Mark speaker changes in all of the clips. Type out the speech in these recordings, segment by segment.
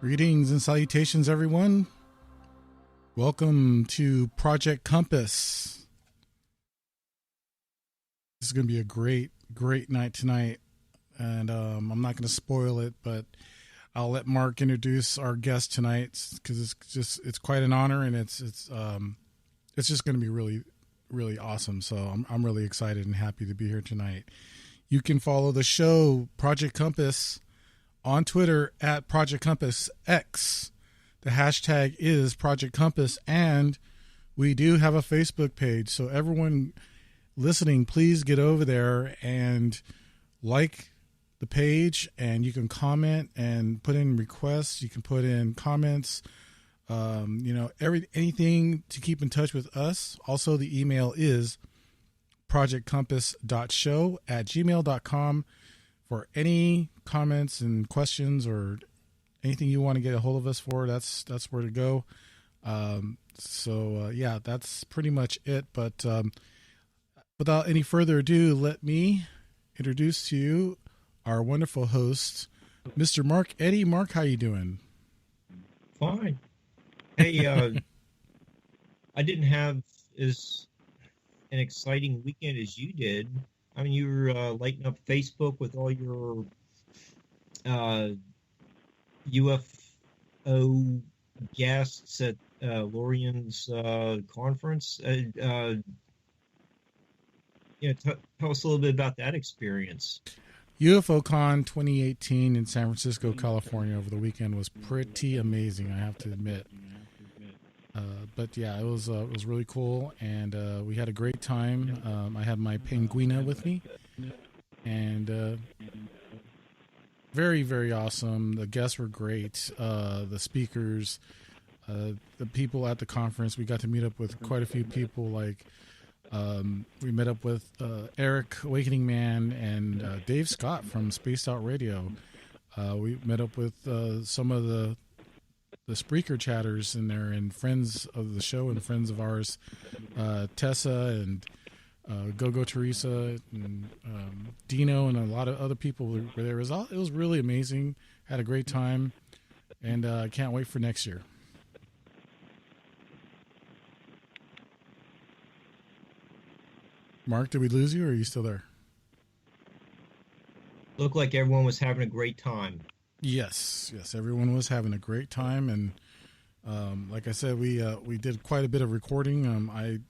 Speaker 1: Greetings and salutations, everyone. Welcome to Project Compass. This is going to be a great night tonight, and I'm not going to spoil it, but I'll let Mark introduce our guest tonight because it's quite an honor, and it's just going to be really awesome. So I'm really excited and happy to be here tonight. You can follow the show Project Compass on Twitter at Project Compass X. The hashtag is Project Compass, and we do have a Facebook page. So everyone listening, please get over there and like the page, and you can comment and put in requests. You can put in comments, anything to keep in touch with us. Also, the email is projectcompass.show@gmail.com for any comments and questions or anything you want to get a hold of us for. That's where to go. That's pretty much it. But without any further ado, let me introduce to you our wonderful host, Mr. Mark Eddy. Mark, how you doing?
Speaker 2: Fine. Hey, I didn't have as an exciting weekend as you did. I mean, you were lighting up Facebook with all your UFO guests at Lorian's conference. Tell us a little bit about that experience.
Speaker 1: UFOCon 2018 in San Francisco, California over the weekend was pretty amazing, I have to admit. But yeah, it was really cool, and we had a great time. I had my penguina with me, and very, very awesome. The guests were great. The speakers, the people at the conference, we got to meet up with quite a few people. Like we met up with Eric Awakening Man and Dave Scott from Spaced Out Radio. We met up with some of the Spreaker chatters in there, and friends of the show and friends of ours, Tessa and Go Teresa and Dino and a lot of other people were there. It was really amazing. Had a great time, and I can't wait for next year. Mark, did we lose you, or are you still there?
Speaker 2: Looked like everyone was having a great time.
Speaker 1: Yes, everyone was having a great time, and like I said, we did quite a bit of recording. I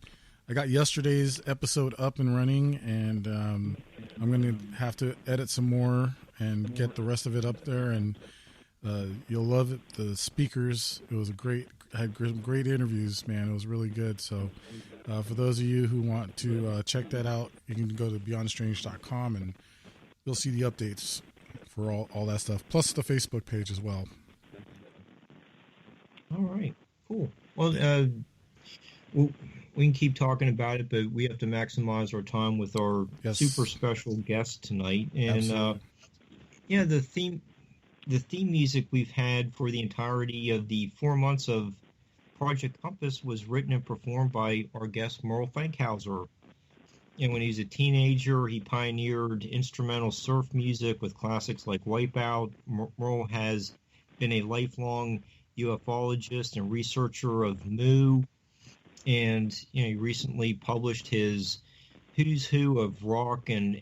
Speaker 1: got yesterday's episode up and running, and I'm going to have to edit some more and get the rest of it up there, and you'll love it. The speakers, it was I had great interviews, man. It was really good. So for those of you who want to check that out, you can go to beyondstrange.com, and you'll see the updates for all that stuff, plus the Facebook page as well.
Speaker 2: All right, cool. Well, we can keep talking about it, but we have to maximize our time with our super special guest tonight. And the theme music we've had for the entirety of the 4 months of Project Compass was written and performed by our guest Merle Fankhauser. And when he was a teenager, he pioneered instrumental surf music with classics like Wipeout. Merle has been a lifelong ufologist and researcher of Mu. And he recently published his Who's Who of Rock and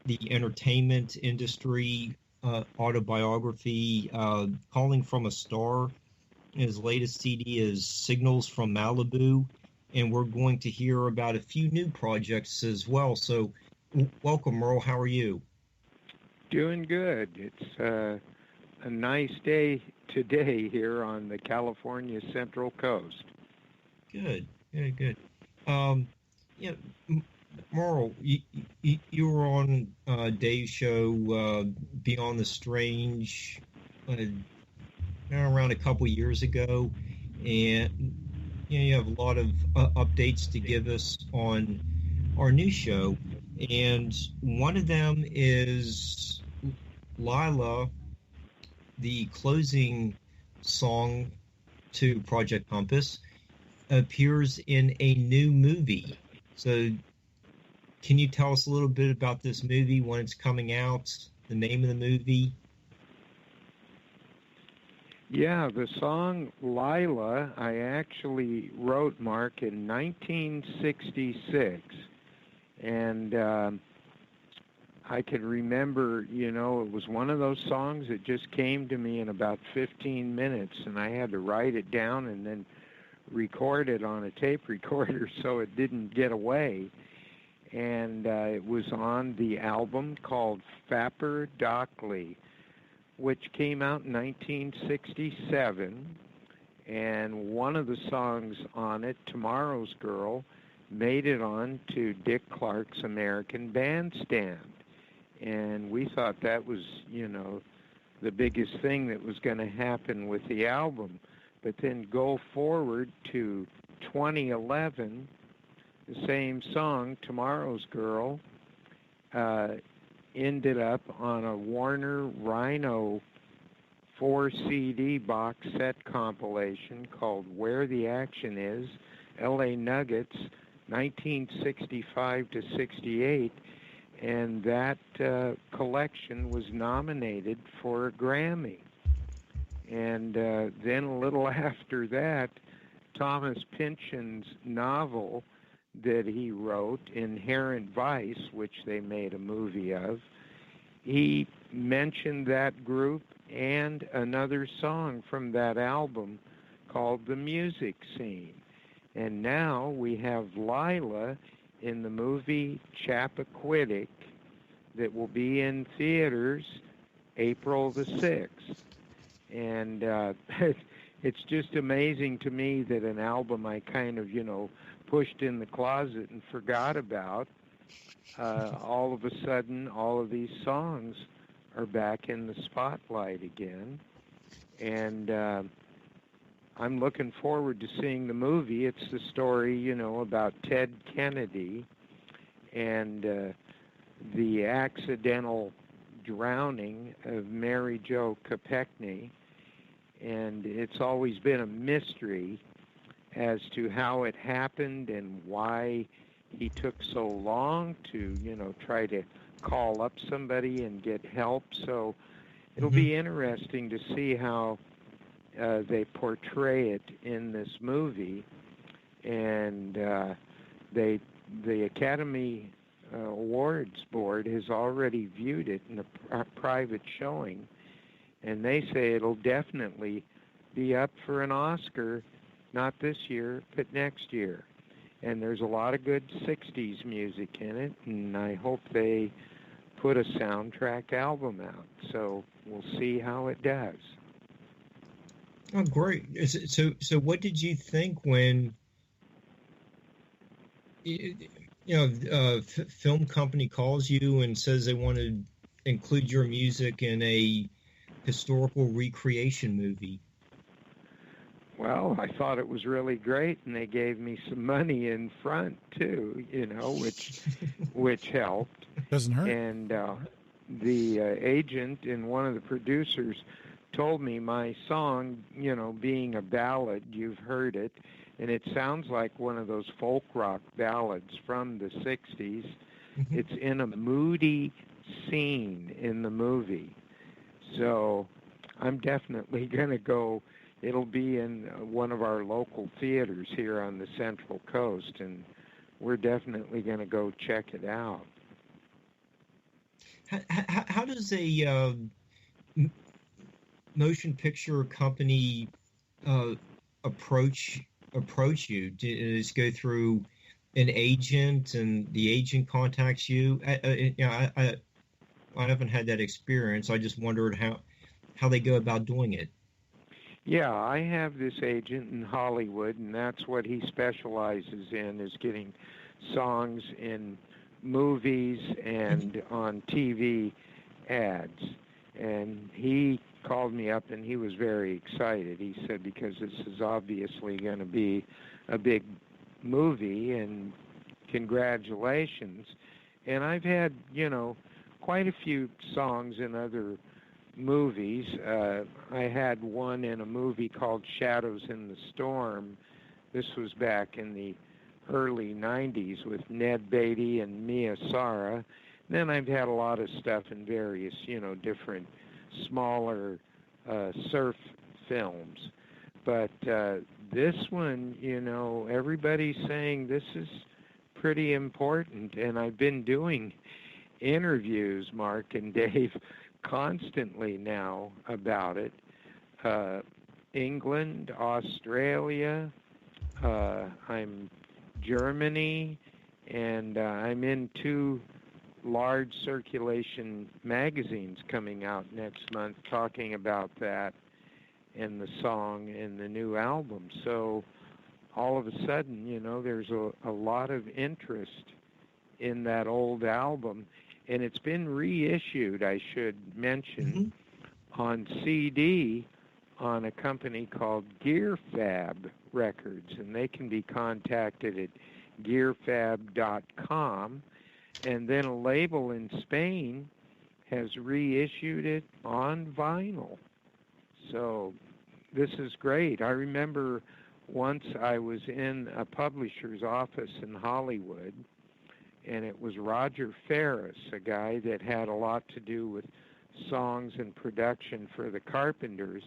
Speaker 2: the entertainment industry autobiography, Calling from a Star. His latest CD is Signals from Malibu. And we're going to hear about a few new projects as well. So welcome, Merle. How are you?
Speaker 3: Doing good. It's a nice day today here on the California Central Coast.
Speaker 2: Good. Merle, you were on Dave's show, Beyond the Strange, around a couple years ago. And you have a lot of updates to give us on our new show, and one of them is Lila, the closing song to Project Compass, appears in a new movie. So can you tell us a little bit about this movie, when it's coming out, the name of the movie?
Speaker 3: Yeah, the song Lila, I actually wrote, Mark, in 1966. And I could remember, it was one of those songs that just came to me in about 15 minutes, and I had to write it down and then record it on a tape recorder so it didn't get away. And it was on the album called Fapper Dockley, which came out in 1967, and one of the songs on it, Tomorrow's Girl, made it on to Dick Clark's American Bandstand. And we thought that was, the biggest thing that was going to happen with the album. But then go forward to 2011, the same song, Tomorrow's Girl, ended up on a Warner Rhino 4-CD box set compilation called Where the Action Is, L.A. Nuggets, 1965 to 68, and that collection was nominated for a Grammy. And then a little after that, Thomas Pynchon's novel that he wrote, Inherent Vice, which they made a movie of, he mentioned that group and another song from that album called The Music Scene. And now we have Lila in the movie Chappaquiddick that will be in theaters April the 6th. And it's just amazing to me that an album I kind of, pushed in the closet and forgot about, all of a sudden, all of these songs are back in the spotlight again. And I'm looking forward to seeing the movie. It's the story, about Ted Kennedy and the accidental drowning of Mary Jo Kopechne. And it's always been a mystery as to how it happened and why he took so long to, try to call up somebody and get help. So it'll be interesting to see how they portray it in this movie. And the Academy Awards Board has already viewed it in a private showing, and they say it'll definitely be up for an Oscar, not this year, but next year. And there's a lot of good 60s music in it, and I hope they put a soundtrack album out. So we'll see how it does.
Speaker 2: Oh, great. So what did you think when, film company calls you and says they want to include your music in a historical recreation movie?
Speaker 3: Well, I thought it was really great, and they gave me some money in front too, which helped.
Speaker 1: Doesn't hurt.
Speaker 3: And the agent and one of the producers told me my song, being a ballad, you've heard it, and it sounds like one of those folk rock ballads from the 60s. It's in a moody scene in the movie. So I'm definitely going to go. It'll be in one of our local theaters here on the Central Coast, and we're definitely going to go check it out.
Speaker 2: How does a motion picture company approach you? Does it go through an agent, and the agent contacts you? I haven't had that experience. I just wondered how they go about doing it.
Speaker 3: Yeah, I have this agent in Hollywood, and that's what he specializes in, is getting songs in movies and on TV ads. And he called me up, and he was very excited. He said, because this is obviously going to be a big movie, and congratulations. And I've had, quite a few songs in other movies. I had one in a movie called Shadows in the Storm. This was back in the early 90s with Ned Beatty and Mia Sara. Then I've had a lot of stuff in various, different smaller surf films. But this one, everybody's saying this is pretty important, and I've been doing interviews, Mark and Dave, constantly now about it. England, Australia, I'm Germany, and I'm in 2 large circulation magazines coming out next month talking about that and the song and the new album. So all of a sudden, there's a lot of interest in that old album, and it's been reissued, I should mention, on CD on a company called GearFab Records, and they can be contacted at gearfab.com. And then a label in Spain has reissued it on vinyl. So this is great. I remember once I was in a publisher's office in Hollywood, and it was Roger Ferris, a guy that had a lot to do with songs and production for the Carpenters,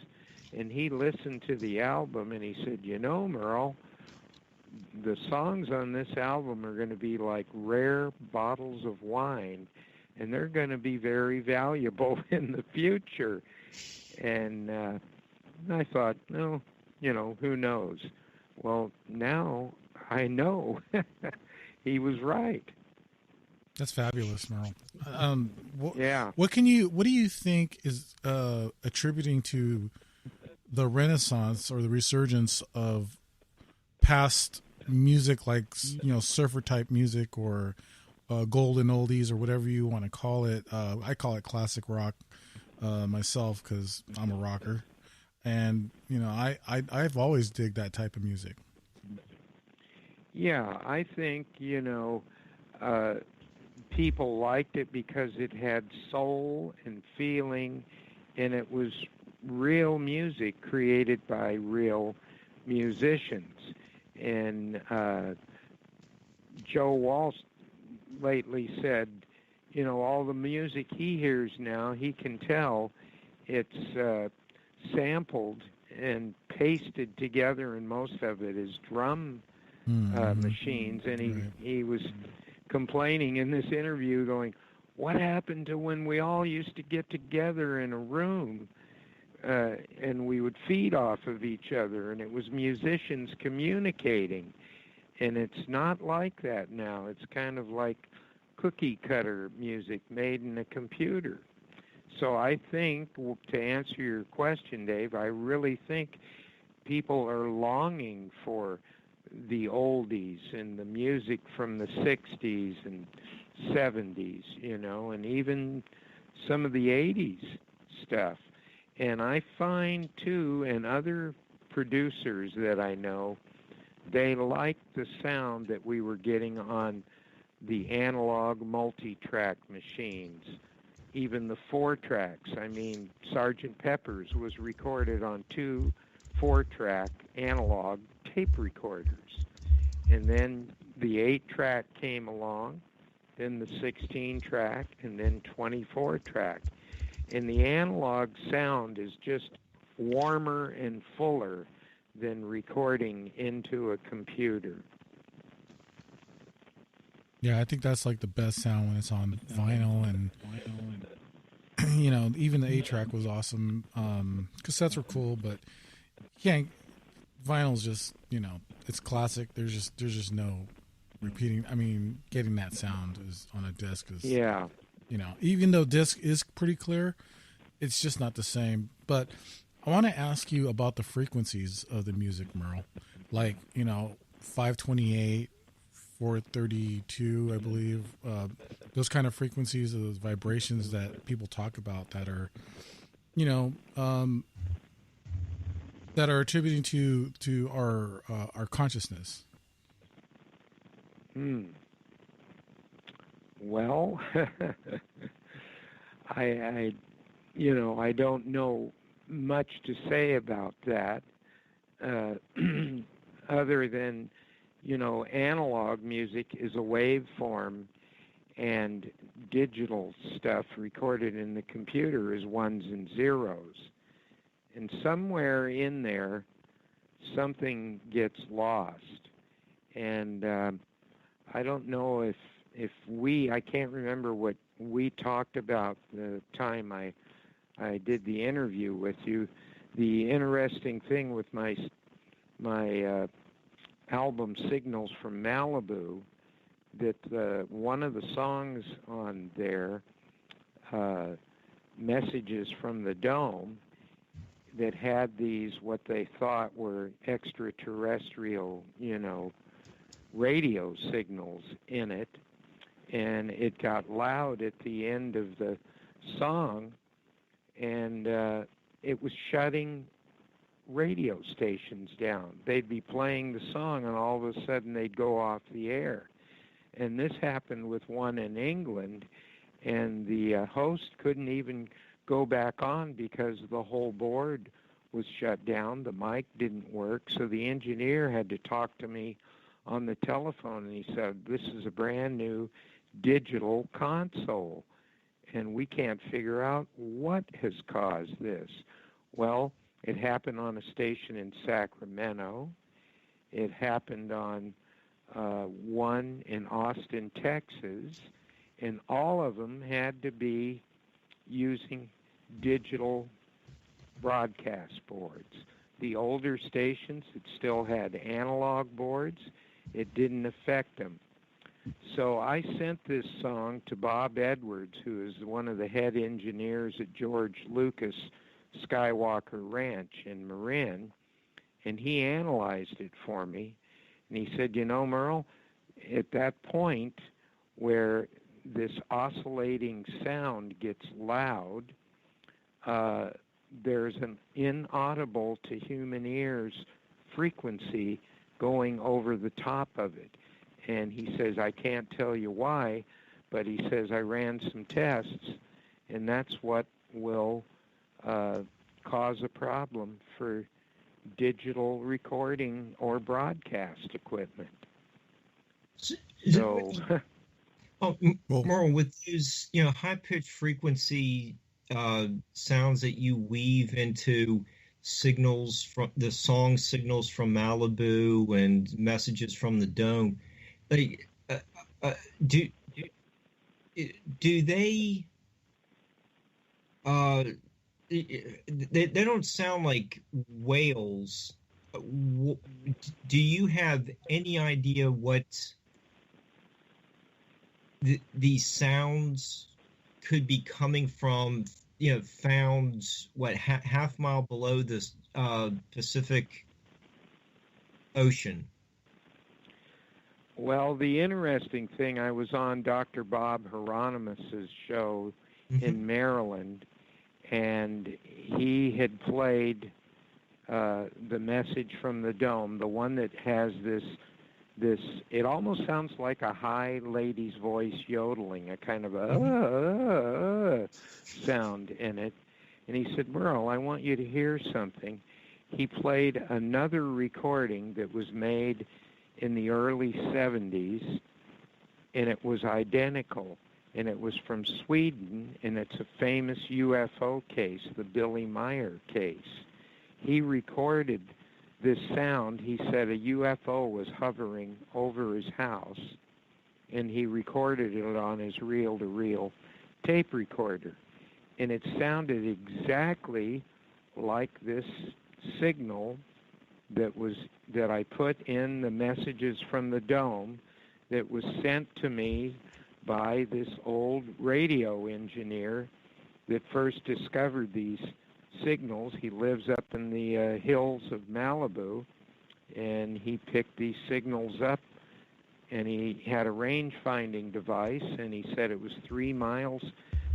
Speaker 3: and he listened to the album and he said, Merle, the songs on this album are going to be like rare bottles of wine, and they're going to be very valuable in the future. And I thought, no, who knows? Well, now I know he was right.
Speaker 1: That's fabulous, Merle.
Speaker 3: Yeah.
Speaker 1: What do you think is attributing to the renaissance or the resurgence of past music, like surfer type music or golden oldies or whatever you want to call it? I call it classic rock myself because I'm a rocker, and I've always digged that type of music.
Speaker 3: Yeah, I think people liked it because it had soul and feeling, and it was real music created by real musicians. And Joe Walsh lately said, all the music he hears now, he can tell it's sampled and pasted together, and most of it is drum machines. And he was complaining in this interview going, what happened to when we all used to get together in a room and we would feed off of each other, and it was musicians communicating? And it's not like that now. It's kind of like cookie cutter music made in a computer. So I think, to answer your question, Dave, I really think people are longing for the oldies and the music from the 60s and 70s, and even some of the 80s stuff. And I find, too, and other producers that I know, they like the sound that we were getting on the analog multi-track machines, even the 4-tracks. I mean, Sgt. Pepper's was recorded on 2 4-track analog tape recorders. And then the 8-track came along, then the 16-track, and then 24-track. And the analog sound is just warmer and fuller than recording into a computer.
Speaker 1: Yeah, I think that's like the best sound when it's on vinyl, and even the 8-track was awesome. Cassettes were cool, but vinyl's just it's classic. There's just no repeating. I mean, getting that sound is on a disc is even though disc is pretty clear, it's just not the same. But I want to ask you about the frequencies of the music, Merle. Like 528. 432, I believe, those kind of frequencies, those vibrations that people talk about that are, that are attributing to our consciousness.
Speaker 3: Well, I don't know much to say about that, other than analog music is a waveform, and digital stuff recorded in the computer is ones and zeros. And somewhere in there, something gets lost. And I don't know if I can't remember what we talked about the time I did the interview with you. The interesting thing with my album Signals from Malibu, that one of the songs on there, Messages from the Dome, that had these what they thought were extraterrestrial, radio signals in it, and it got loud at the end of the song, and it was shutting radio stations down. They'd be playing the song, and all of a sudden they'd go off the air. And this happened with one in England, and the host couldn't even go back on because the whole board was shut down. The mic didn't work, so the engineer had to talk to me on the telephone, and he said, "This is a brand new digital console, and we can't figure out what has caused this." Well, it happened on a station in Sacramento. It happened on one in Austin, Texas, and all of them had to be using digital broadcast boards. The older stations, it still had analog boards. It didn't affect them. So I sent this song to Bob Edwards, who is one of the head engineers at George Lucas Skywalker Ranch in Marin, and he analyzed it for me. And he said, Merle, at that point where this oscillating sound gets loud, there's an inaudible to human ears frequency going over the top of it. And he says, I can't tell you why, but he says, I ran some tests, and that's what will cause a problem for digital recording or broadcast equipment. So,
Speaker 2: Merle, with those high-pitched frequency sounds that you weave into signals from the song Signals from Malibu and Messages from the Dome, do they they don't sound like whales. Do you have any idea what these sounds could be coming from? Found half mile below the Pacific Ocean.
Speaker 3: Well, the interesting thing, I was on Dr. Bob Hieronymus's show in Maryland, and he had played the Message from the Dome, the one that has this, it almost sounds like a high lady's voice yodeling, a kind of a sound in it. And he said, Merle, I want you to hear something. He played another recording that was made in the early 70s, and it was identical. And it was from Sweden, and it's a famous UFO case, the Billy Meyer case. He recorded this sound. He said a UFO was hovering over his house, and he recorded it on his reel-to-reel tape recorder. And it sounded exactly like this signal that I put in the Messages from the Dome that was sent to me by this old radio engineer that first discovered these signals. He lives up in the hills of Malibu, and he picked these signals up, and he had a range-finding device, and he said it was 3 miles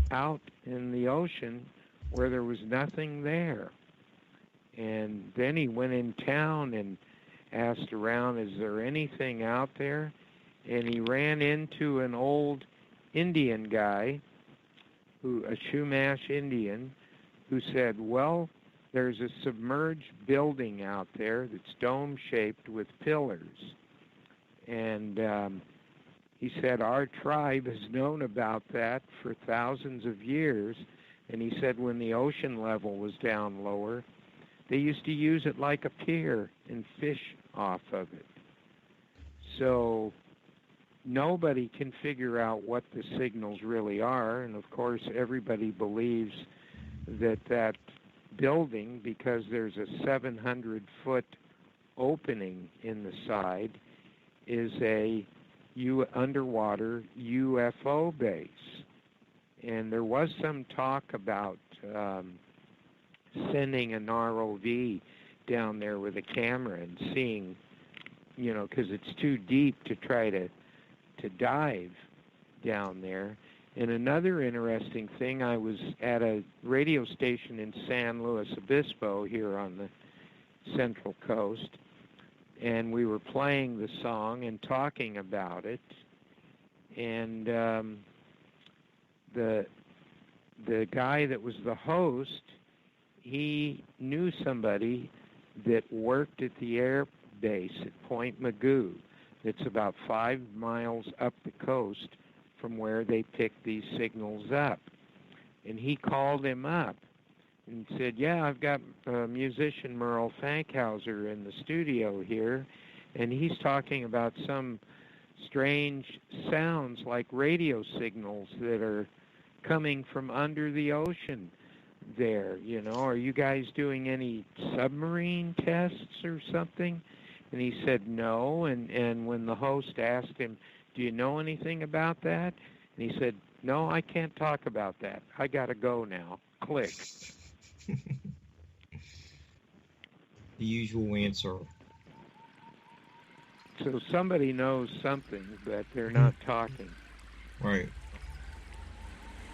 Speaker 3: out in the ocean where there was nothing there. And then he went in town and asked around, is there anything out there? And he ran into an old Indian guy, a Chumash Indian, who said, well, there's a submerged building out there that's dome-shaped with pillars. And he said, our tribe has known about that for thousands of years. And he said when the ocean level was down lower, they used to use it like a pier and fish off of it. So nobody can figure out what the signals really are, and of course everybody believes that that building, because there's a 700-foot opening in the side, is a underwater UFO base. And there was some talk about sending an ROV down there with a camera and seeing, you know, because it's too deep to try to dive down there. And another interesting thing, I was at a radio station in San Luis Obispo here on the Central Coast, and we were playing the song and talking about it. And the guy that was the host, he knew somebody that worked at the air base at Point Mugu. It's about 5 miles up the coast from where they pick these signals up. And he called him up and said, yeah, I've got musician Merle Fankhauser in the studio here, and he's talking about some strange sounds like radio signals that are coming from under the ocean there. You know, are you guys doing any submarine tests or something? And he said no, and when the host asked him, do you know anything about that? And he said, no, I can't talk about that. I got to go now. Click.
Speaker 2: The usual answer.
Speaker 3: So somebody knows something, but they're not talking.
Speaker 2: Right.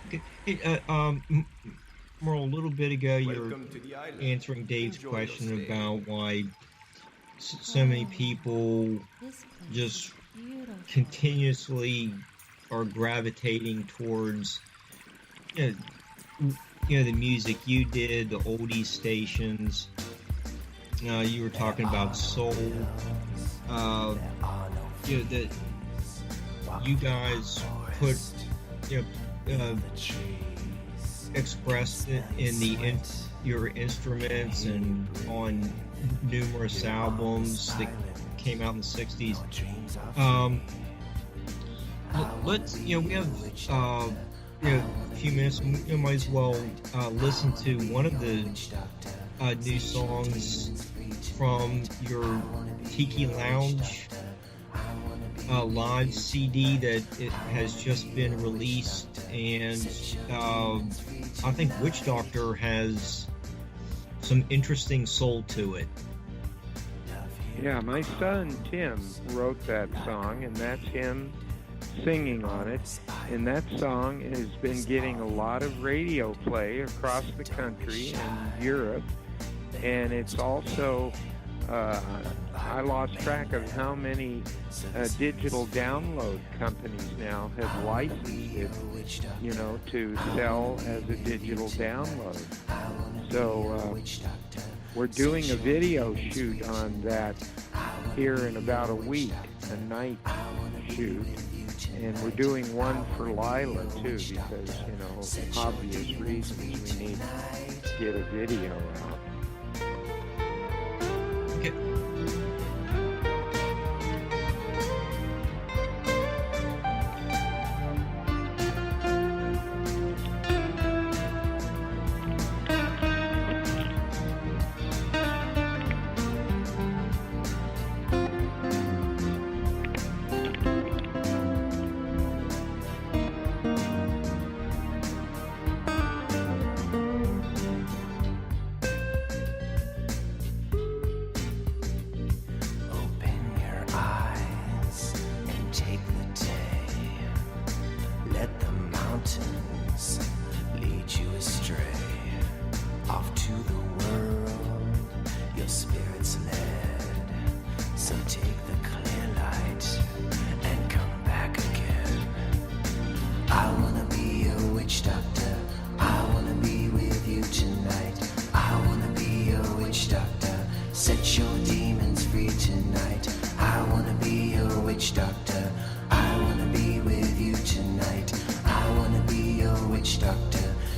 Speaker 2: Okay. Hey, Merle, a little bit ago you were answering Dave's question about why so many people just continuously are gravitating towards you know the music you did, the oldies stations. You were talking about soul. You know that you guys put expressed it in your instruments and on numerous albums that came out in the 60s. Let's, we have, a few minutes. We might as well listen to one of the new songs from your Tiki Lounge live CD that it has just been released, and I think Witch Doctor has some interesting soul to it.
Speaker 3: Yeah, my son Tim wrote that song, and that's him singing on it. And that song has been getting a lot of radio play across the country and Europe. And it's also, I lost track of how many digital download companies now have licensed it, to sell as a digital download. So we're doing a video shoot on that here in about a week, a night shoot. And we're doing one for Lila, too, because, obvious reasons we need to get a video out.
Speaker 2: Okay.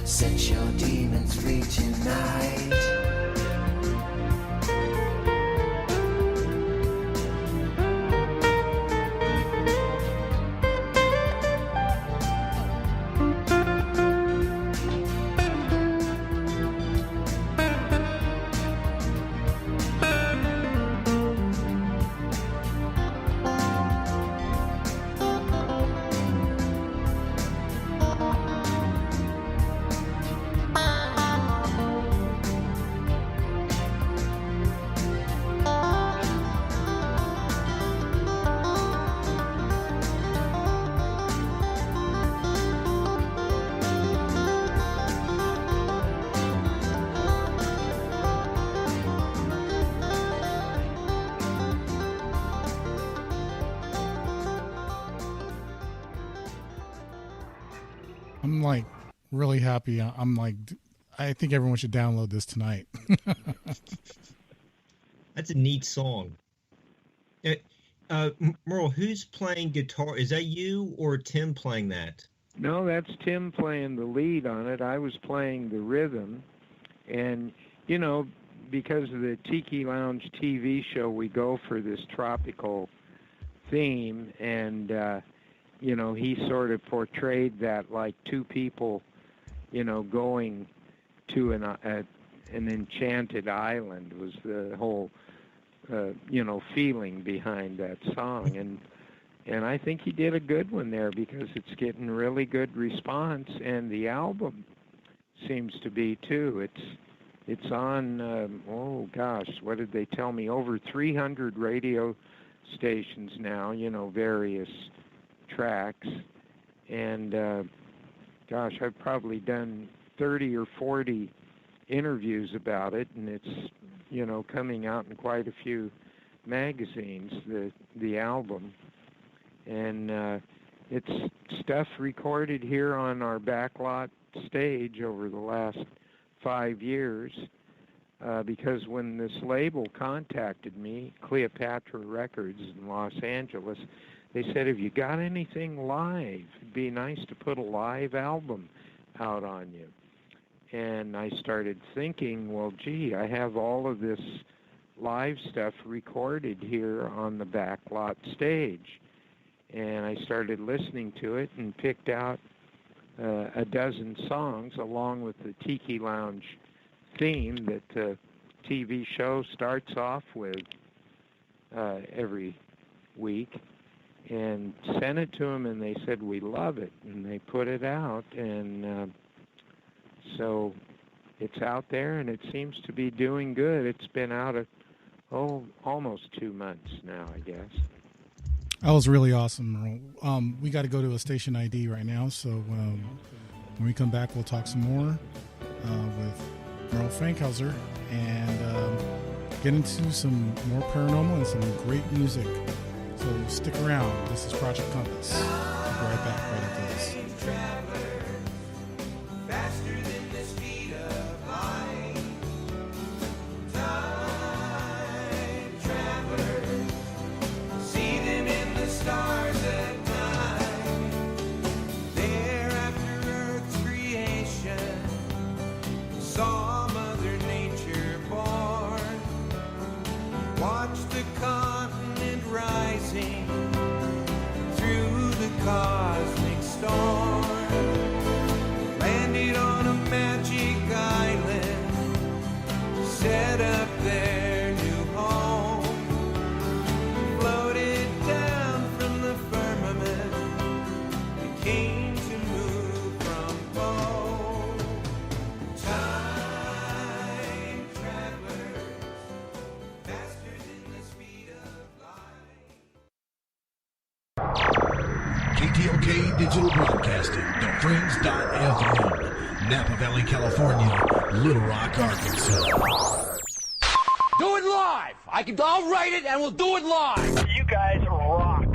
Speaker 4: Set your demons free tonight.
Speaker 1: I'm like really happy. I'm like, I think everyone should download this tonight.
Speaker 2: That's a neat song. Merle, who's playing guitar? Is that you or Tim playing that?
Speaker 3: No, that's Tim playing the lead on it. I was playing the rhythm. And, you know, because of the Tiki Lounge TV show, we go for this tropical theme. And, you know, he sort of portrayed that like two people, you know, going to an enchanted island was the whole, you know, feeling behind that song. And I think he did a good one there because it's getting really good response, and the album seems to be too. It's on, oh gosh, what did they tell me? Over 300 radio stations now, you know, various tracks. And gosh, I've probably done 30 or 40 interviews about it, and it's, you know, coming out in quite a few magazines, the album. And it's stuff recorded here on our backlot stage over the last 5 years, because when this label contacted me, Cleopatra Records in Los Angeles, they said, have you got anything live? It'd be nice to put a live album out on you. And I started thinking, well, gee, I have all of this live stuff recorded here on the backlot stage. And I started listening to it and picked out a dozen songs along with the Tiki Lounge theme that the TV show starts off with every week, and sent it to them, and they said, we love it, and they put it out. And so it's out there, and it seems to be doing good. It's been out almost 2 months now, I guess.
Speaker 1: That was really awesome, Merle. We got to go to a station ID right now, so when we come back, we'll talk some more with Merle Fankhauser and get into some more paranormal and some great music. So stick around. This is Project Compass. We'll be right back right after this.
Speaker 4: Cosmic storm landed on a magic island, set up their new home, floated down from the firmament, it came to move from pole. Time travelers, faster than the speed of light.
Speaker 5: KTLK Digital Broadcasting, TheFringe.FM, Napa Valley, California, Little Rock, Arkansas.
Speaker 6: Do it live! I'll write it and we'll do it live!
Speaker 7: You guys rock!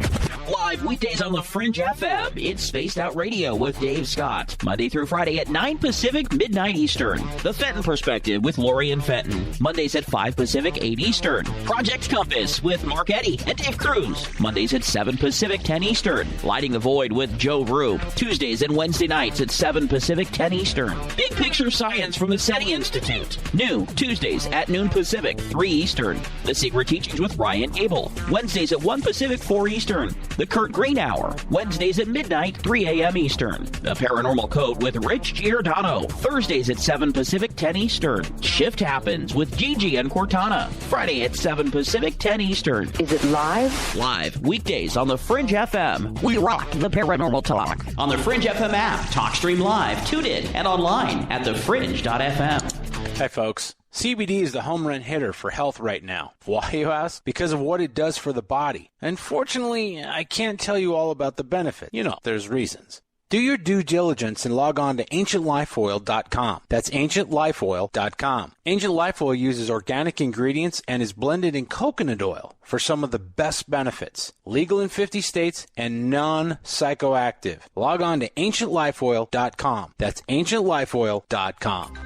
Speaker 8: Live weekdays on The Fringe FM. It's Spaced Out Radio with Dave Scott. Monday through Friday at 9 Pacific, midnight Eastern. The Fenton Perspective with Lori and Fenton. Mondays at 5 Pacific, 8 Eastern. Project Compass with Mark Eddy and Dave Cruz. Mondays at 7 Pacific, 10 Eastern. Lighting the Void with Joe Rube. Tuesdays and Wednesday nights at 7 Pacific, 10 Eastern. Big Picture Science from the SETI Institute. New Tuesdays at noon Pacific, 3 Eastern. The Secret Teachings with Ryan Gable. Wednesdays at 1 Pacific, 4 Eastern. The Kurt Green Hour, Wednesdays at midnight, 3 a.m. Eastern. The Paranormal Code with Rich Giordano, Thursdays at 7 Pacific, 10 Eastern. Shift Happens with Gigi and Cortana, Friday at 7 Pacific, 10 Eastern.
Speaker 9: Is it live?
Speaker 8: Live, weekdays on The Fringe FM. We rock the paranormal talk. On the Fringe FM app, TalkStream Live, tune in, and online at thefringe.fm.
Speaker 10: Hi, folks. CBD is the home run hitter for health right now. Why, you ask? Because of what it does for the body. Unfortunately, I can't tell you all about the benefit. You know, there's reasons. Do your due diligence and log on to ancientlifeoil.com. That's ancientlifeoil.com. Ancient Life Oil uses organic ingredients and is blended in coconut oil for some of the best benefits. Legal in 50 states and non-psychoactive. Log on to ancientlifeoil.com. That's ancientlifeoil.com.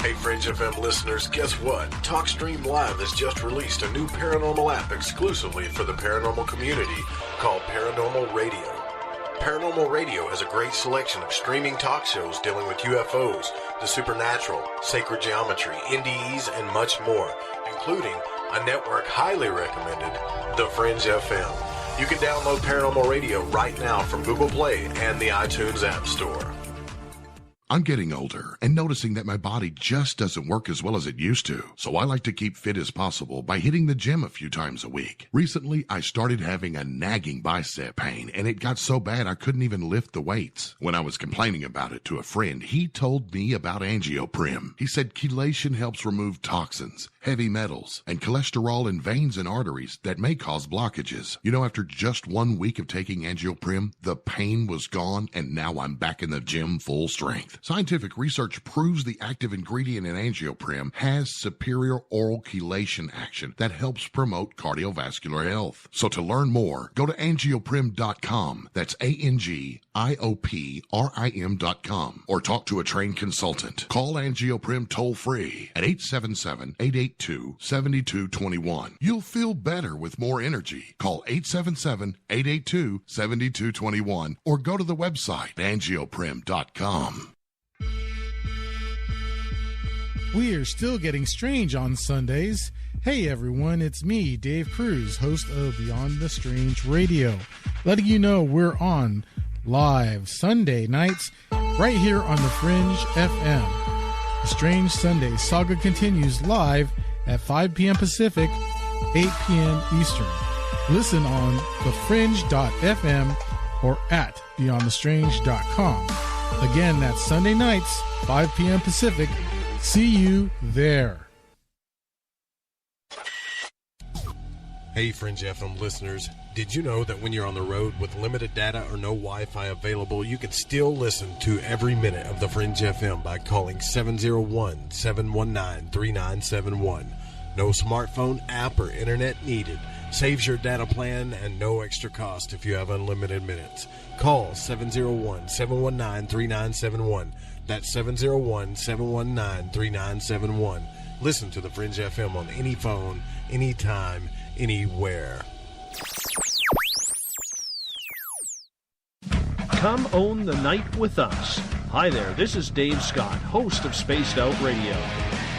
Speaker 5: Hey, Fringe FM listeners, guess what? TalkStream Live has just released a new paranormal app exclusively for the paranormal community called Paranormal Radio. Paranormal Radio has a great selection of streaming talk shows dealing with UFOs, the supernatural, sacred geometry, NDEs, and much more, including a network highly recommended, The Fringe FM. You can download Paranormal Radio right now from Google Play and the iTunes App Store.
Speaker 7: I'm getting older and noticing that my body just doesn't work as well as it used to. So I like to keep fit as possible by hitting the gym a few times a week. Recently, I started having a nagging bicep pain, and it got so bad I couldn't even lift the weights. When I was complaining about it to a friend, he told me about Angioprim. He said chelation helps remove toxins, heavy metals, and cholesterol in veins and arteries that may cause blockages. You know, after just 1 week of taking Angioprim, the pain was gone, and now I'm back in the gym full strength. Scientific research proves the active ingredient in Angioprim has superior oral chelation action that helps promote cardiovascular health. So to learn more, go to angioprim.com. That's ANGIOPRIM.com, or talk to a trained consultant. Call Angioprim toll free at 877-882-7221. You'll feel better with more energy. Call 877-882-7221 or go to the website angioprim.com.
Speaker 1: We are still getting strange on Sundays. Hey everyone, it's me, Dave Cruz, host of Beyond the Strange Radio, letting you know we're on live Sunday nights right here on the Fringe FM. The Strange Sunday saga continues live at 5 p.m. Pacific, 8 p.m. Eastern. Listen on thefringe.fm or at beyondthestrange.com. Again, that's Sunday nights, 5 p.m. Pacific. See you there.
Speaker 9: Hey, Fringe FM listeners. Did you know that when you're on the road with limited data or no Wi-Fi available, you can still listen to every minute of the Fringe FM by calling 701-719-3971. No smartphone, app, or internet needed. Saves your data plan and no extra cost if you have unlimited minutes. Call 701-719-3971. That's 701-719-3971. Listen to the Fringe FM on any phone, anytime, anywhere.
Speaker 11: Come own the night with us. Hi there, this is Dave Scott, host of Spaced Out Radio.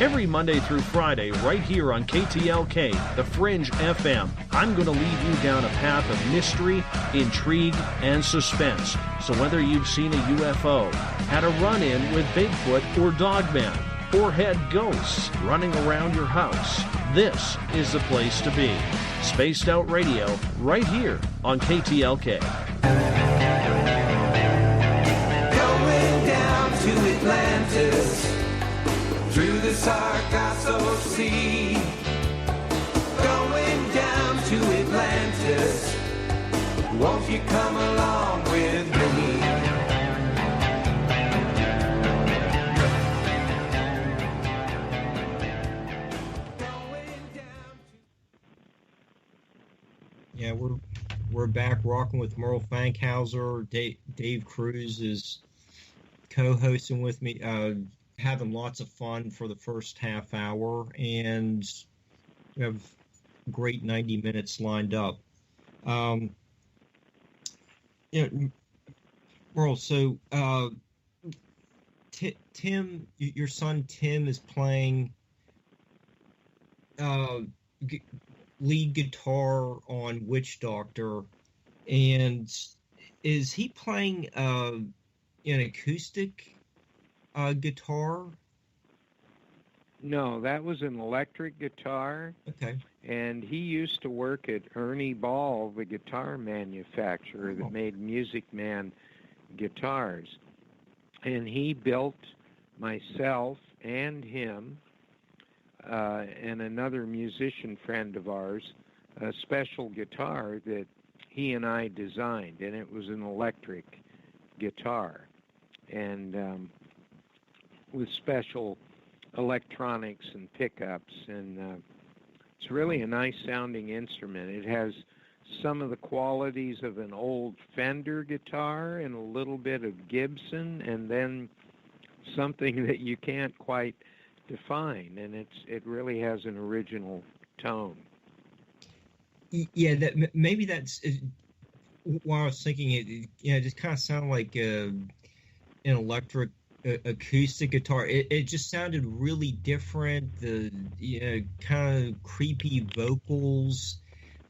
Speaker 11: Every Monday through Friday, right here on KTLK, the Fringe FM, I'm going to lead you down a path of mystery, intrigue, and suspense. So whether you've seen a UFO, had a run-in with Bigfoot or Dogman, or had ghosts running around your house, this is the place to be. Spaced Out Radio, right here on KTLK.
Speaker 4: Going down to Atlantis, through the Sargasso Sea. Going down to Atlantis, won't you come along with me?
Speaker 2: Yeah, we're back rocking with Merle Fankhauser. Dave Cruz is co-hosting with me, having lots of fun for the first half hour, and we have great 90 minutes lined up. Merle, so Tim, your son Tim is playing lead guitar on Witch Doctor, and is he playing an acoustic guitar?
Speaker 3: No, that was an electric guitar.
Speaker 2: Okay.
Speaker 3: And he used to work at Ernie Ball, the guitar manufacturer that made Music Man guitars. And he built myself and him and another musician friend of ours a special guitar that he and I designed, and it was an electric guitar, and with special electronics and pickups, and it's really a nice sounding instrument. It has some of the qualities of an old Fender guitar and a little bit of Gibson, and then something that you can't quite define, and it really has an original tone.
Speaker 2: Yeah, maybe that's while I was thinking it just kind of sounded like an electric acoustic guitar. It just sounded really different. The kind of creepy vocals,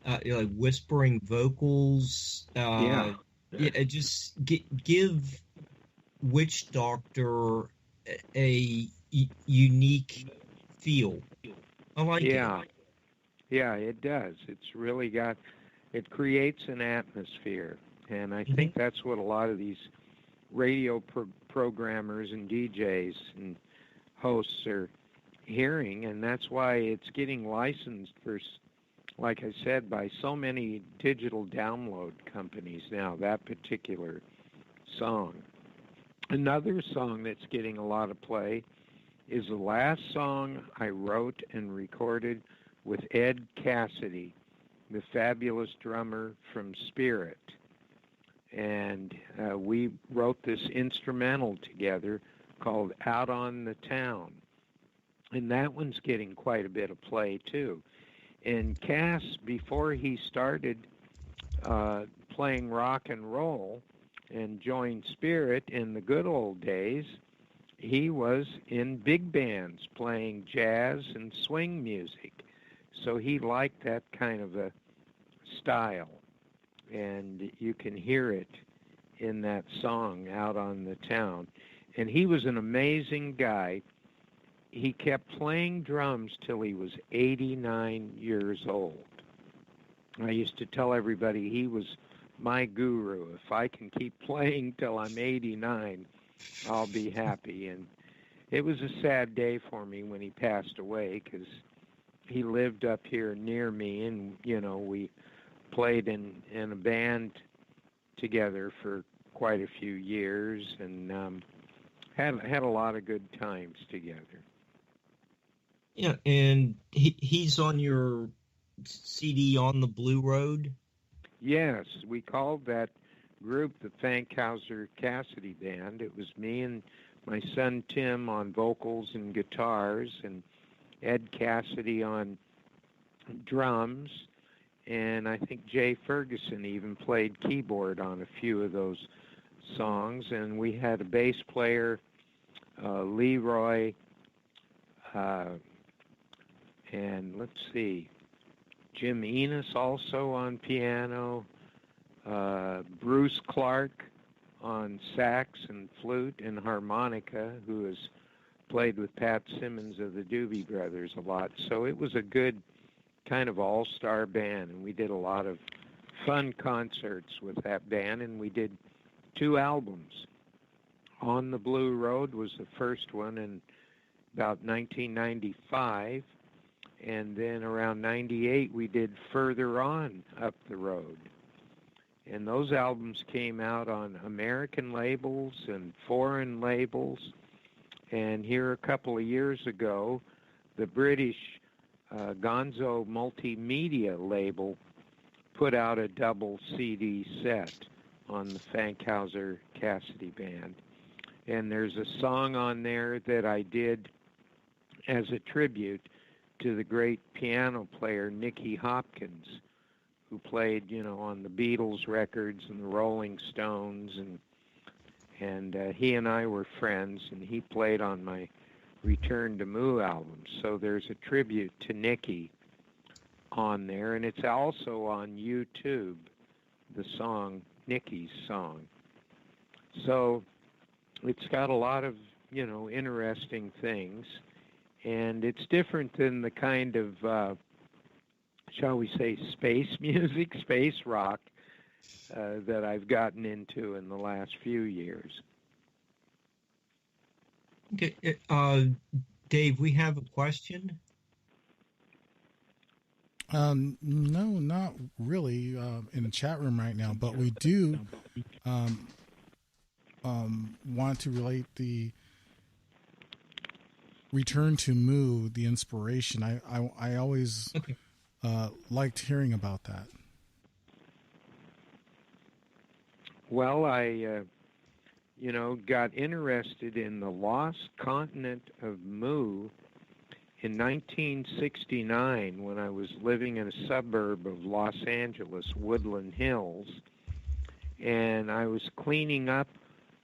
Speaker 2: like whispering vocals. It just give Witch Doctor a unique feel. I like it.
Speaker 3: Yeah, it does. It's really it creates an atmosphere, and I think that's what a lot of these radio programmers and DJs and hosts are hearing, and that's why it's getting licensed for, like I said, by so many digital download companies now, that particular song. Another song that's getting a lot of play is the last song I wrote and recorded with Ed Cassidy, the fabulous drummer from Spirit. And we wrote this instrumental together called Out on the Town. And that one's getting quite a bit of play, too. And Cass, before he started playing rock and roll and joined Spirit in the good old days, he was in big bands playing jazz and swing music. So he liked that kind of a style, and you can hear it in that song, Out on the Town. And he was an amazing guy. He kept playing drums till he was 89 years old. I used to tell everybody he was my guru. If I can keep playing till I'm 89, I'll be happy. And it was a sad day for me when he passed away, because he lived up here near me, and, we played in a band together for quite a few years, and had a lot of good times together.
Speaker 2: Yeah, and he's on your CD On the Blue Road?
Speaker 3: Yes, we called that group the Fankhauser Cassidy Band. It was me and my son Tim on vocals and guitars, and Ed Cassidy on drums, and I think Jay Ferguson even played keyboard on a few of those songs, and we had a bass player, Leroy, and let's see, Jim Enos also on piano, Bruce Clark on sax and flute and harmonica, who has played with Pat Simmons of the Doobie Brothers a lot. So it was a good kind of all-star band, and we did a lot of fun concerts with that band, and we did 2 albums. On the Blue Road was the first one in about 1995, and then around 98 we did Further On Up the Road. And those albums came out on American labels and foreign labels. And here a couple of years ago, the British Gonzo Multimedia label put out a double CD set on the Fankhauser Cassidy Band. And there's a song on there that I did as a tribute to the great piano player Nicky Hopkins, who played, on the Beatles records and the Rolling Stones, and he and I were friends, and he played on my Return to Moo album. So there's a tribute to Nicky on there, and it's also on YouTube, the song, Nicky's song. So it's got a lot of, interesting things, and it's different than the kind of, shall we say, space music, space rock, that I've gotten into in the last few years.
Speaker 2: Okay, Dave, we have a question.
Speaker 1: No, not really in the chat room right now, but we do. want to relate the return to Mu, the inspiration. I always liked hearing about that.
Speaker 3: Well, I got interested in the lost continent of Mu in 1969 when I was living in a suburb of Los Angeles, Woodland Hills, and I was cleaning up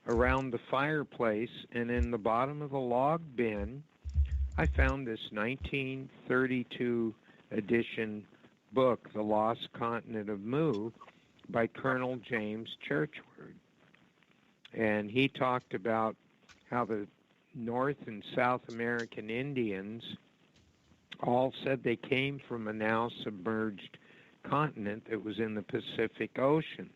Speaker 3: around the fireplace, and in the bottom of the log bin, I found this 1932 edition book, The Lost Continent of Mu, by Colonel James Churchward. And he talked about how the North and South American Indians all said they came from a now submerged continent that was in the Pacific Ocean,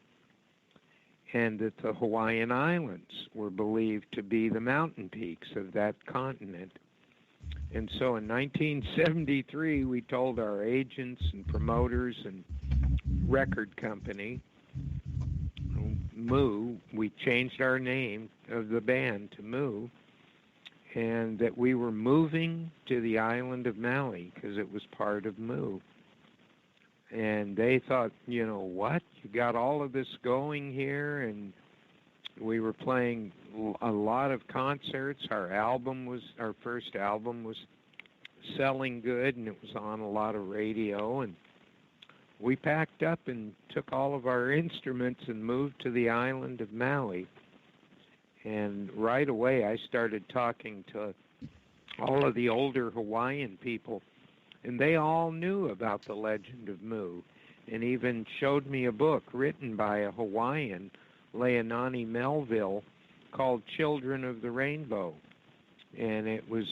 Speaker 3: and that the Hawaiian Islands were believed to be the mountain peaks of that continent. And so in 1973, we told our agents and promoters and record company, Mu, we changed our name of the band to Mu, and that we were moving to the island of Maui because it was part of Mu. And they thought, what? You got all of this going here? And we were playing a lot of concerts. Our first album was selling good, and it was on a lot of radio. And we packed up and took all of our instruments and moved to the island of Maui. And right away, I started talking to all of the older Hawaiian people, and they all knew about the legend of Mu, and even showed me a book written by a Hawaiian, Leonani Melville, called Children of the Rainbow. And it was,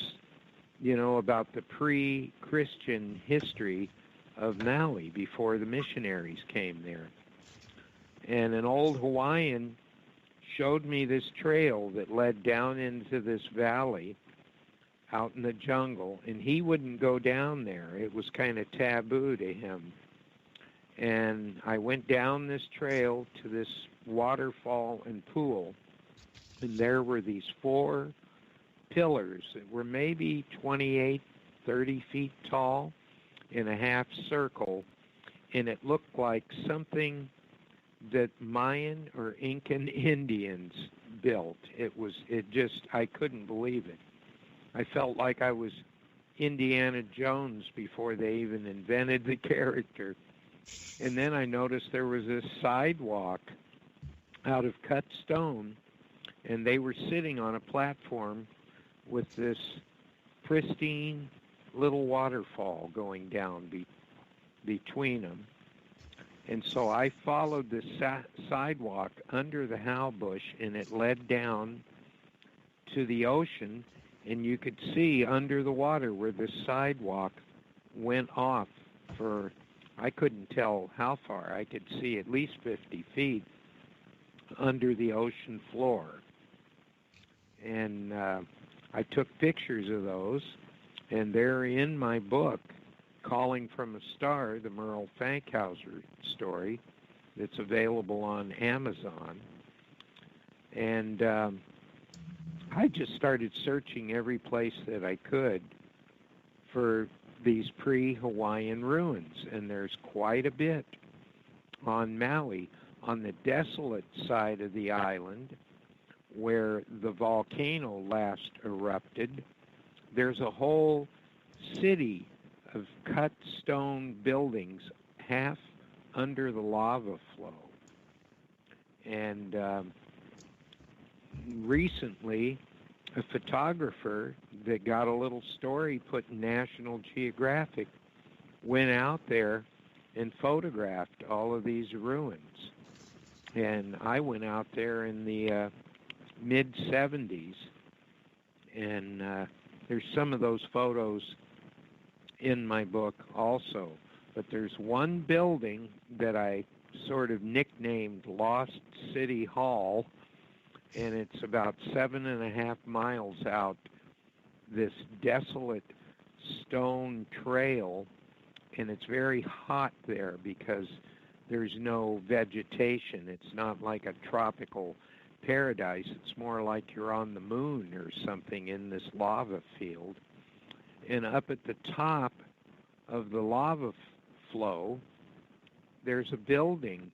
Speaker 3: about the pre-Christian history of Maui before the missionaries came there. And an old Hawaiian showed me this trail that led down into this valley out in the jungle, and he wouldn't go down there. It was kind of taboo to him. And I went down this trail to this waterfall and pool, and there were these 4 pillars that were maybe 28, 30 feet tall in a half circle, and it looked like something that Mayan or Incan Indians built. I couldn't believe it. I felt like I was Indiana Jones before they even invented the character. And then I noticed there was this sidewalk out of cut stone, and they were sitting on a platform with this pristine little waterfall going down between them. And so I followed the sidewalk under the how bush, and it led down to the ocean, and you could see under the water where the sidewalk went off for, I couldn't tell how far. I could see at least 50 feet under the ocean floor. And I took pictures of those, and they're in my book, Calling from a Star, the Merle Fankhauser story, that's available on Amazon. And I just started searching every place that I could for these pre-Hawaiian ruins, and there's quite a bit on Maui. On the desolate side of the island, where the volcano last erupted, there's a whole city of cut stone buildings half under the lava flow. And recently, a photographer that got a little story put in National Geographic went out there and photographed all of these ruins. And I went out there in the mid-'70s, and there's some of those photos in my book also. But there's one building that I sort of nicknamed Lost City Hall, and it's about 7.5 miles out this desolate stone trail, and it's very hot there because there's no vegetation. It's not like a tropical paradise. It's more like you're on the moon or something in this lava field. And up at the top of the lava flow, there's a building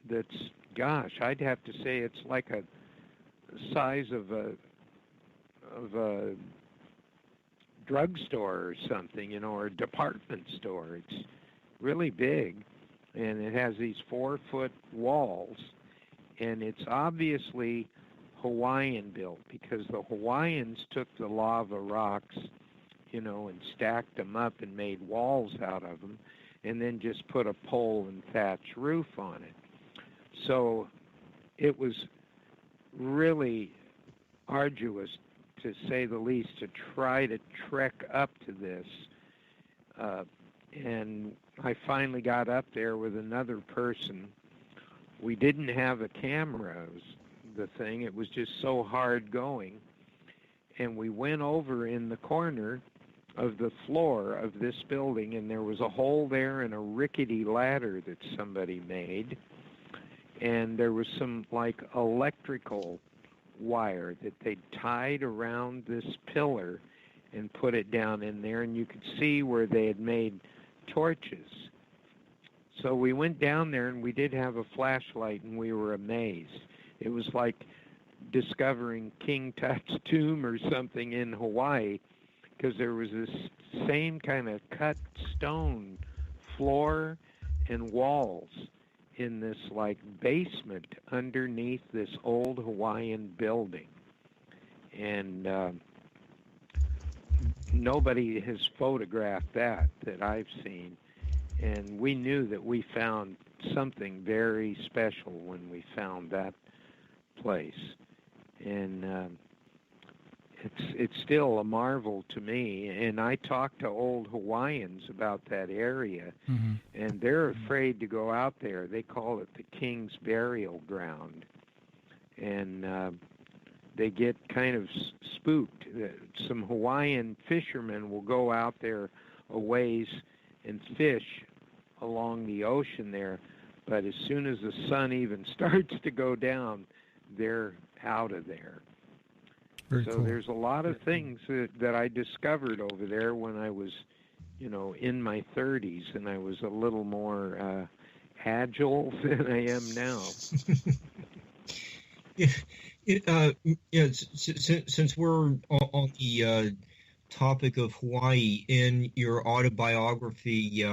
Speaker 3: that's, gosh, I'd have to say it's like a size of a drugstore or something, you know, or a department store. It's really big, and it has these 4-foot walls, and it's obviously Hawaiian built because the Hawaiians took the lava rocks, you know, and stacked them up and made walls out of them, and then just put a pole and thatch roof on it. So it was really arduous, to say the least, to try to trek up to this. And I finally got up there with another person. We didn't have a camera, was the thing. It was just so hard going. And we went over in the corner of the floor of this building, and there was a hole there and a rickety ladder that somebody made. And there was some, like, electrical wire that they tied around this pillar and put it down in there, and you could see where they had made torches. So we went down there, and we did have a flashlight, and we were amazed. It was like discovering King Tut's tomb or something in Hawaii, because there was this same kind of cut stone floor and walls in this like basement underneath this old Hawaiian building. And nobody has photographed that I've seen. And we knew that we found something very special when we found that place. And it's still a marvel to me. And I talked to old Hawaiians about that area, and they're afraid to go out there. They call it the King's Burial Ground. And they get kind of spooked. Some Hawaiian fishermen will go out there a ways and fish along the ocean there, but as soon as the sun even starts to go down, they're out of there.
Speaker 1: Very
Speaker 3: so
Speaker 1: cool.
Speaker 3: There's a lot of things that I discovered over there when I was, you know, in my 30s, and I was a little more agile than I am now.
Speaker 2: Since we're on the topic of Hawaii, in your autobiography,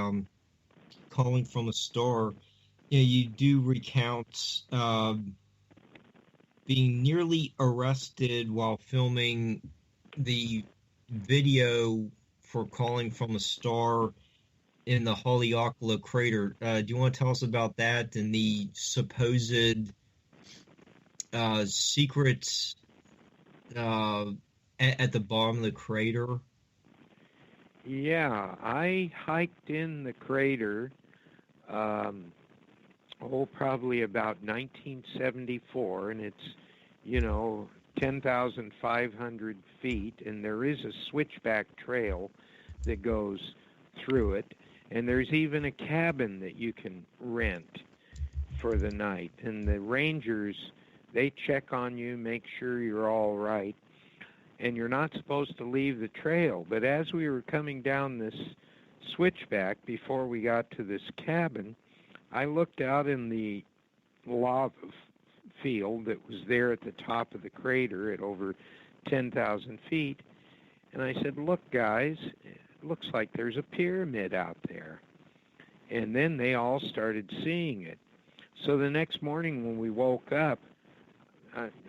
Speaker 2: Calling from a Star, you do recount being nearly arrested while filming the video for Calling from a Star in the Haleakala crater. Do you want to tell us about that and the supposed secrets at the bottom of the crater?
Speaker 3: Yeah, I hiked in the crater, probably about 1974, and it's, you know, 10,500 feet, and there is a switchback trail that goes through it, and there's even a cabin that you can rent for the night, and the rangers, they check on you, make sure you're all right, and you're not supposed to leave the trail. But as we were coming down this switchback before we got to this cabin, I looked out in the lava field that was there at the top of the crater at over 10,000 feet, and I said, "Look, guys, it looks like there's a pyramid out there." And then they all started seeing it. So the next morning when we woke up,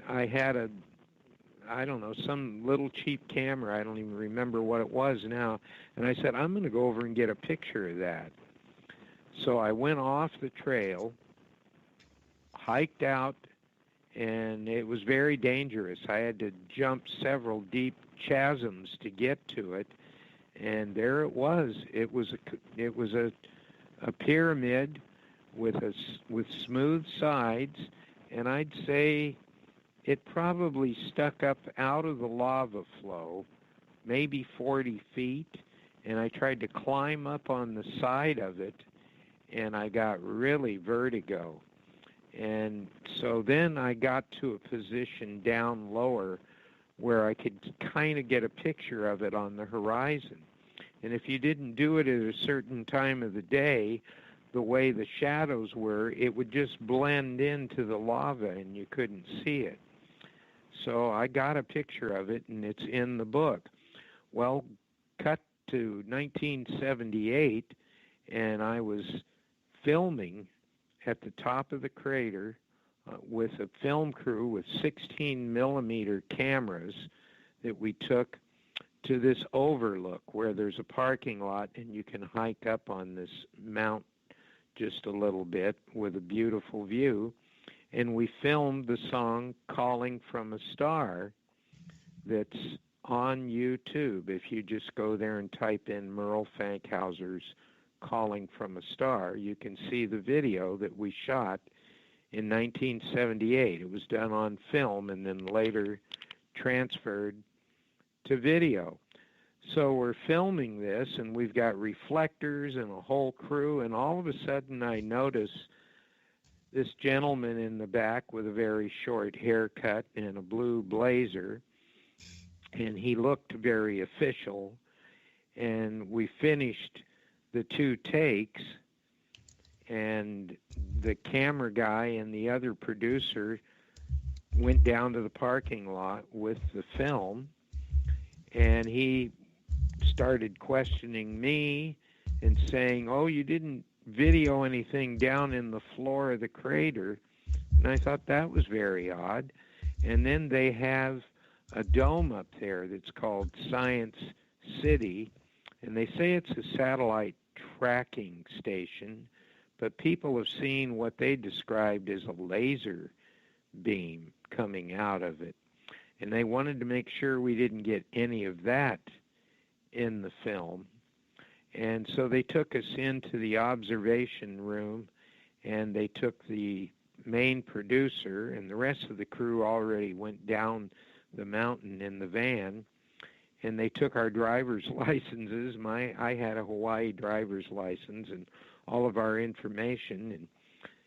Speaker 3: I had some little cheap camera. I don't even remember what it was now. And I said, I'm going to go over and get a picture of that. So I went off the trail, hiked out, and it was very dangerous. I had to jump several deep chasms to get to it. And there it was. It was a pyramid with smooth sides, and I'd say it probably stuck up out of the lava flow, maybe 40 feet, and I tried to climb up on the side of it, and I got really vertigo. And so then I got to a position down lower where I could kind of get a picture of it on the horizon. And if you didn't do it at a certain time of the day, the way the shadows were, it would just blend into the lava and you couldn't see it. So I got a picture of it, and it's in the book. Well, cut to 1978, and I was filming at the top of the crater with a film crew with 16-millimeter cameras that we took to this overlook where there's a parking lot and you can hike up on this mount just a little bit with a beautiful view. And we filmed the song Calling from a Star that's on YouTube. If you just go there and type in Merle Fankhauser's Calling from a Star, you can see the video that we shot in 1978. It was done on film and then later transferred to video. So we're filming this, and we've got reflectors and a whole crew, and all of a sudden I notice this gentleman in the back with a very short haircut and a blue blazer, and he looked very official, and we finished the 2 takes, and the camera guy and the other producer went down to the parking lot with the film, and he started questioning me and saying, "Oh, you didn't video anything down in the floor of the crater." And I thought that was very odd. And then they have a dome up there that's called Science City, and they say it's a satellite tracking station, but people have seen what they described as a laser beam coming out of it. And they wanted to make sure we didn't get any of that in the film. And so they took us into the observation room, and they took the main producer, and the rest of the crew already went down the mountain in the van, and they took our driver's licenses. I had a Hawaii driver's license and all of our information, and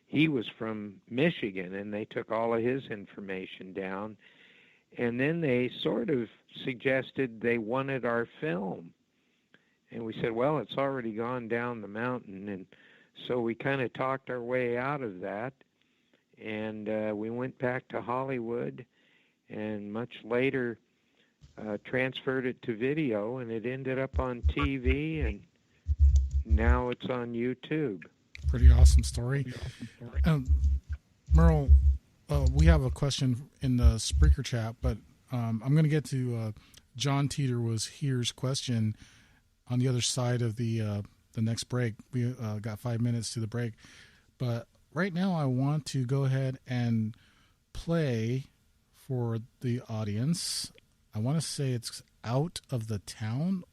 Speaker 3: he was from Michigan, and they took all of his information down. And then they sort of suggested they wanted our film. And we said, well, it's already gone down the mountain. And so we kind of talked our way out of that. And we went back to Hollywood and much later transferred it to video. And it ended up on TV. And now it's on YouTube.
Speaker 1: Pretty awesome story. Merle, we have a question in the Spreaker chat, but I'm going to get to John Teeter was here's question on the other side of the next break. We got 5 minutes to the break, but right now I want to go ahead and play for the audience. I want to say it's Out of the Town.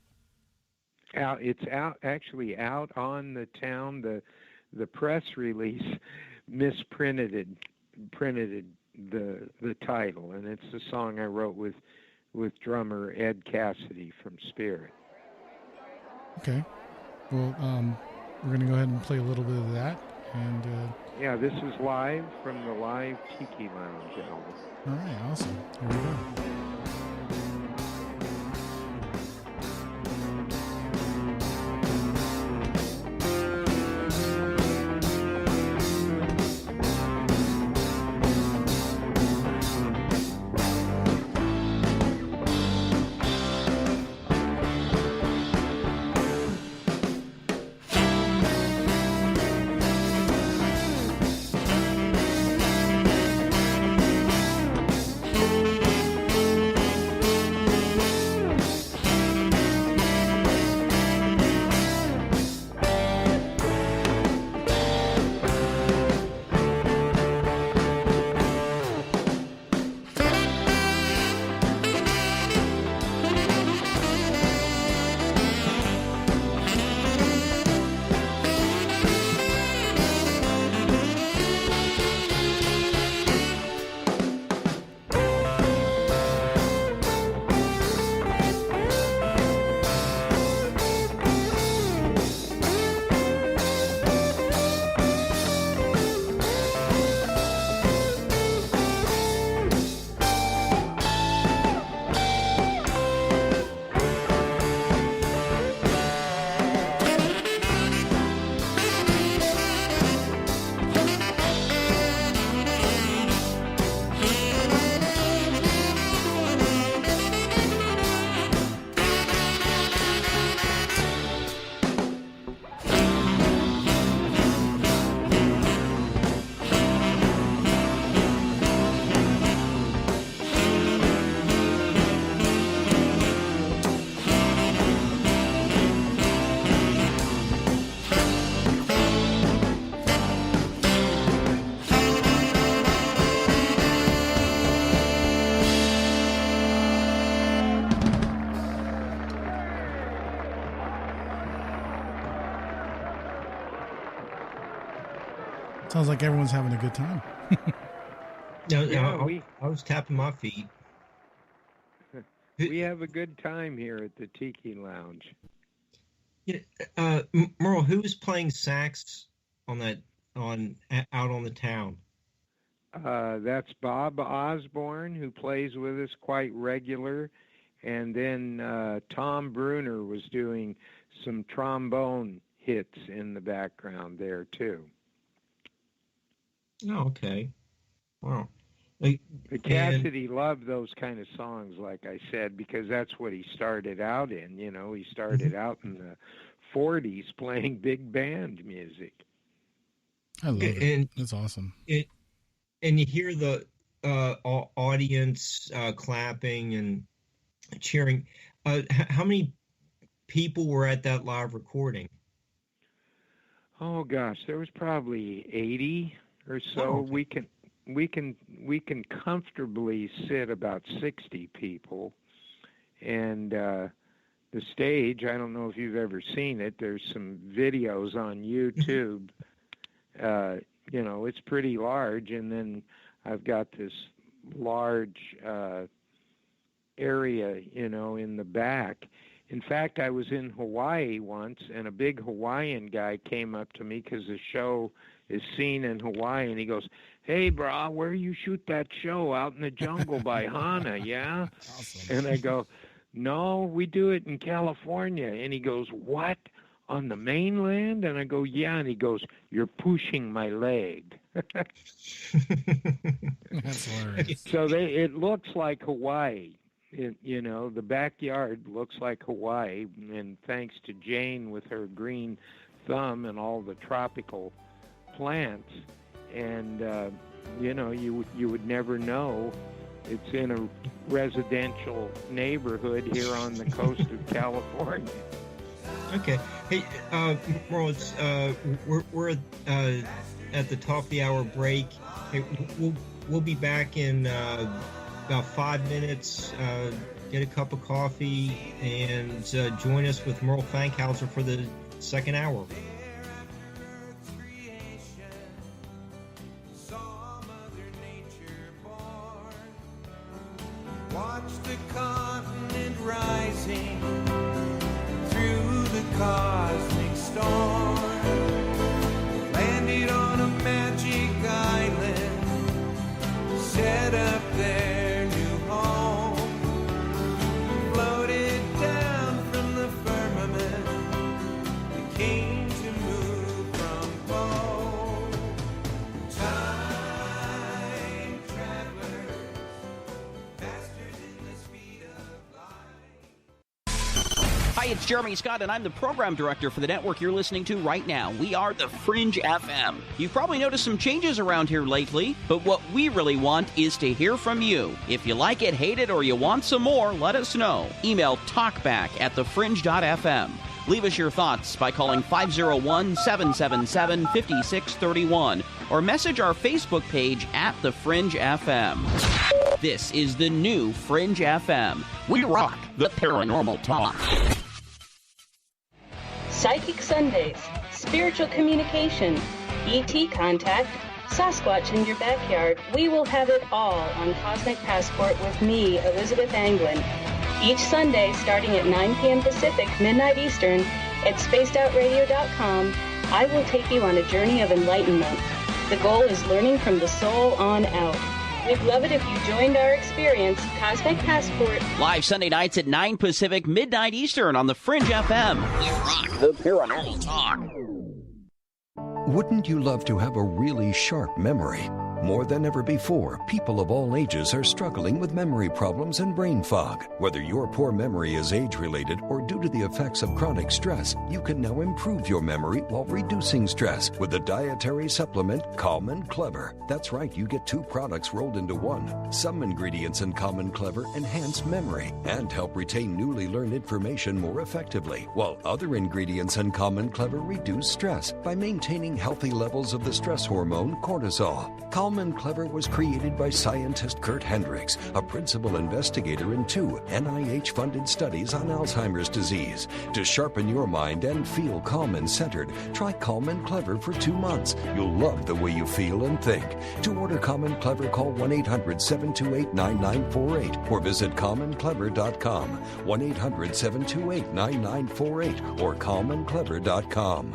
Speaker 3: It's actually out on the town. The press release printed the title, and it's the song I wrote with drummer Ed Cassidy from Spirit.
Speaker 1: Okay. Well, we're going to go ahead and play a little bit of that. And
Speaker 3: yeah, this is live from the Live Tiki Lounge album.
Speaker 1: All right, awesome. Here we go. Sounds like everyone's having a good time.
Speaker 2: I was tapping my feet.
Speaker 3: We have a good time here at the Tiki Lounge.
Speaker 2: Yeah, Merle, who is playing sax out on the town?
Speaker 3: That's Bob Osborne, who plays with us quite regular, and then Tom Bruner was doing some trombone hits in the background there too.
Speaker 2: Oh, okay. Wow.
Speaker 3: Cassidy loved those kind of songs, like I said, because that's what he started out in. You know, he started out in the 40s playing big band music.
Speaker 1: I love it. That's awesome.
Speaker 2: And you hear the audience clapping and cheering. How many people were at that live recording?
Speaker 3: Oh gosh, there was probably 80 or so.
Speaker 2: Oh, okay.
Speaker 3: We can comfortably sit about 60 people, and the stage, I don't know if you've ever seen it, there's some videos on YouTube. You know, it's pretty large, and then I've got this large area, you know, in the back. In fact, I was in Hawaii once, and a big Hawaiian guy came up to me because the show is seen in Hawaii, and he goes, "Hey, brah, where you shoot that show? Out in the jungle by Hana, yeah?" Awesome. And I go, "No, we do it in California." And he goes, "What? On the mainland?" And I go, "Yeah." And he goes, "You're pushing my leg."
Speaker 1: That's hilarious.
Speaker 3: So it looks like Hawaii. You know, the backyard looks like Hawaii, and thanks to Jane with her green thumb and all the tropical plants, and you know, you would never know it's in a residential neighborhood here on the coast of California.
Speaker 2: Okay. Hey, Merle, it's we're at the top of the hour break. Hey, we'll be back in about 5 minutes. Get a cup of coffee and join us with Merle Fankhauser for the second hour.
Speaker 4: Watch the continent rising through the cosmic storm. Landed on a magic island, set up their new home. Floated down from the firmament, they came to move from pole. Time travelers, faster than the speed of light.
Speaker 8: Hi, it's Jeremy Scott, and I'm the program director for the network you're listening to right now. We are the Fringe FM. You've probably noticed some changes around here lately, but what we really want is to hear from you. If you like it, hate it, or you want some more, let us know. Email talkback@thefringe.fm. Leave us your thoughts by calling 501-777-5631 or message our Facebook page at The Fringe FM. This is the new Fringe FM. We rock the paranormal talk.
Speaker 12: Psychic Sundays, spiritual communication, ET contact, Sasquatch in your backyard. We will have it all on Cosmic Passport with me, Elizabeth Anglin. Each Sunday, starting at 9 p.m. Pacific, midnight Eastern, at spacedoutradio.com, I will take you on a journey of enlightenment. The goal is learning from the soul on out. We'd love it if you joined our experience, Cosmic Passport.
Speaker 8: Live Sunday nights at 9 Pacific, midnight Eastern on the Fringe FM. We rock the paranormal talk.
Speaker 13: Wouldn't you love to have a really sharp memory? More than ever before, people of all ages are struggling with memory problems and brain fog. Whether your poor memory is age-related or due to the effects of chronic stress, you can now improve your memory while reducing stress with the dietary supplement Calm and Clever. That's right, you get 2 products rolled into one. Some ingredients in Calm and Clever enhance memory and help retain newly learned information more effectively, while other ingredients in Calm and Clever reduce stress by maintaining healthy levels of the stress hormone cortisol. Calm Calm and Clever was created by scientist Kurt Hendricks, a principal investigator in 2 NIH-funded studies on Alzheimer's disease. To sharpen your mind and feel calm and centered, try Calm and Clever for 2 months. You'll love the way you feel and think. To order Calm and Clever, call 1-800-728-9948 or visit calmandclever.com. 1-800-728-9948 or calmandclever.com.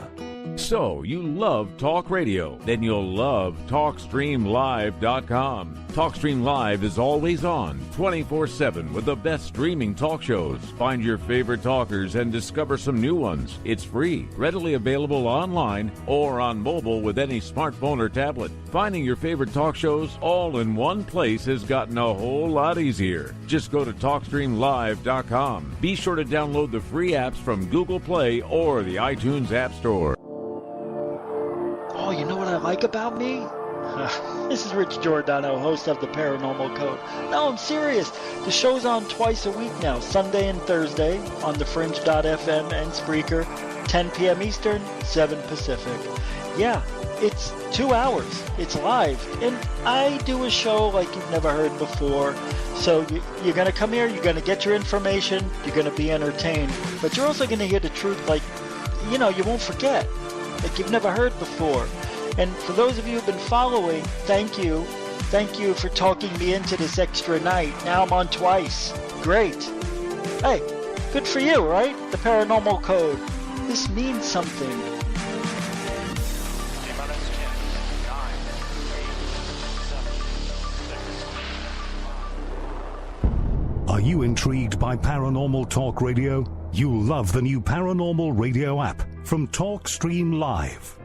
Speaker 14: So, you love talk radio? Then you'll love TalkStreamLive.com. TalkStream Live is always on, 24/7, with the best streaming talk shows. Find your favorite talkers and discover some new ones. It's free, readily available online or on mobile with any smartphone or tablet. Finding your favorite talk shows all in one place has gotten a whole lot easier. Just go to TalkStreamLive.com. Be sure to download the free apps from Google Play or the iTunes App Store.
Speaker 15: Oh, you know what I like about me? This is Rich Giordano, host of The Paranormal Code. No, I'm serious. The show's on twice a week now, Sunday and Thursday, on thefringe.fm and Spreaker, 10 p.m. Eastern, 7 Pacific. Yeah, it's 2 hours. It's live. And I do a show like you've never heard before. So you're going to come here, you're going to get your information, you're going to be entertained. But you're also going to hear the truth like, you won't forget. Like you've never heard before. And for those of you who've been following, thank you. Thank you for talking me into this extra night. Now I'm on twice. Great. Hey, good for you, right? The Paranormal Code. This means something.
Speaker 16: Are you intrigued by Paranormal Talk Radio? You'll love the new Paranormal Radio app from TalkStream Live.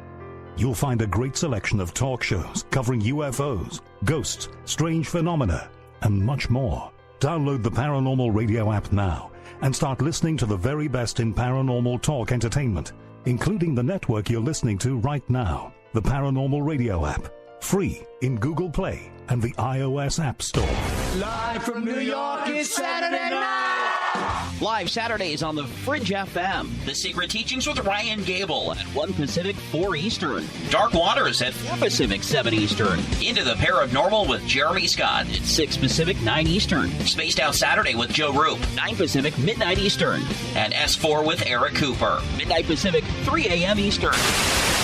Speaker 16: You'll find a great selection of talk shows covering UFOs, ghosts, strange phenomena, and much more. Download the Paranormal Radio app now and start listening to the very best in paranormal talk entertainment, including the network you're listening to right now, the Paranormal Radio app. Free in Google Play and the iOS App Store.
Speaker 6: Live from New York, it's Saturday night!
Speaker 8: Live Saturdays on the Fringe FM. The Secret Teachings with Ryan Gable at 1 Pacific, 4 Eastern. Dark Waters at 4 Pacific, 7 Eastern. Into the Paranormal with Jeremy Scott at 6 Pacific, 9 Eastern. Spaced Out Saturday with Joe Roop, 9 Pacific, midnight Eastern. And S4 with Eric Cooper, midnight Pacific, 3 a.m. Eastern.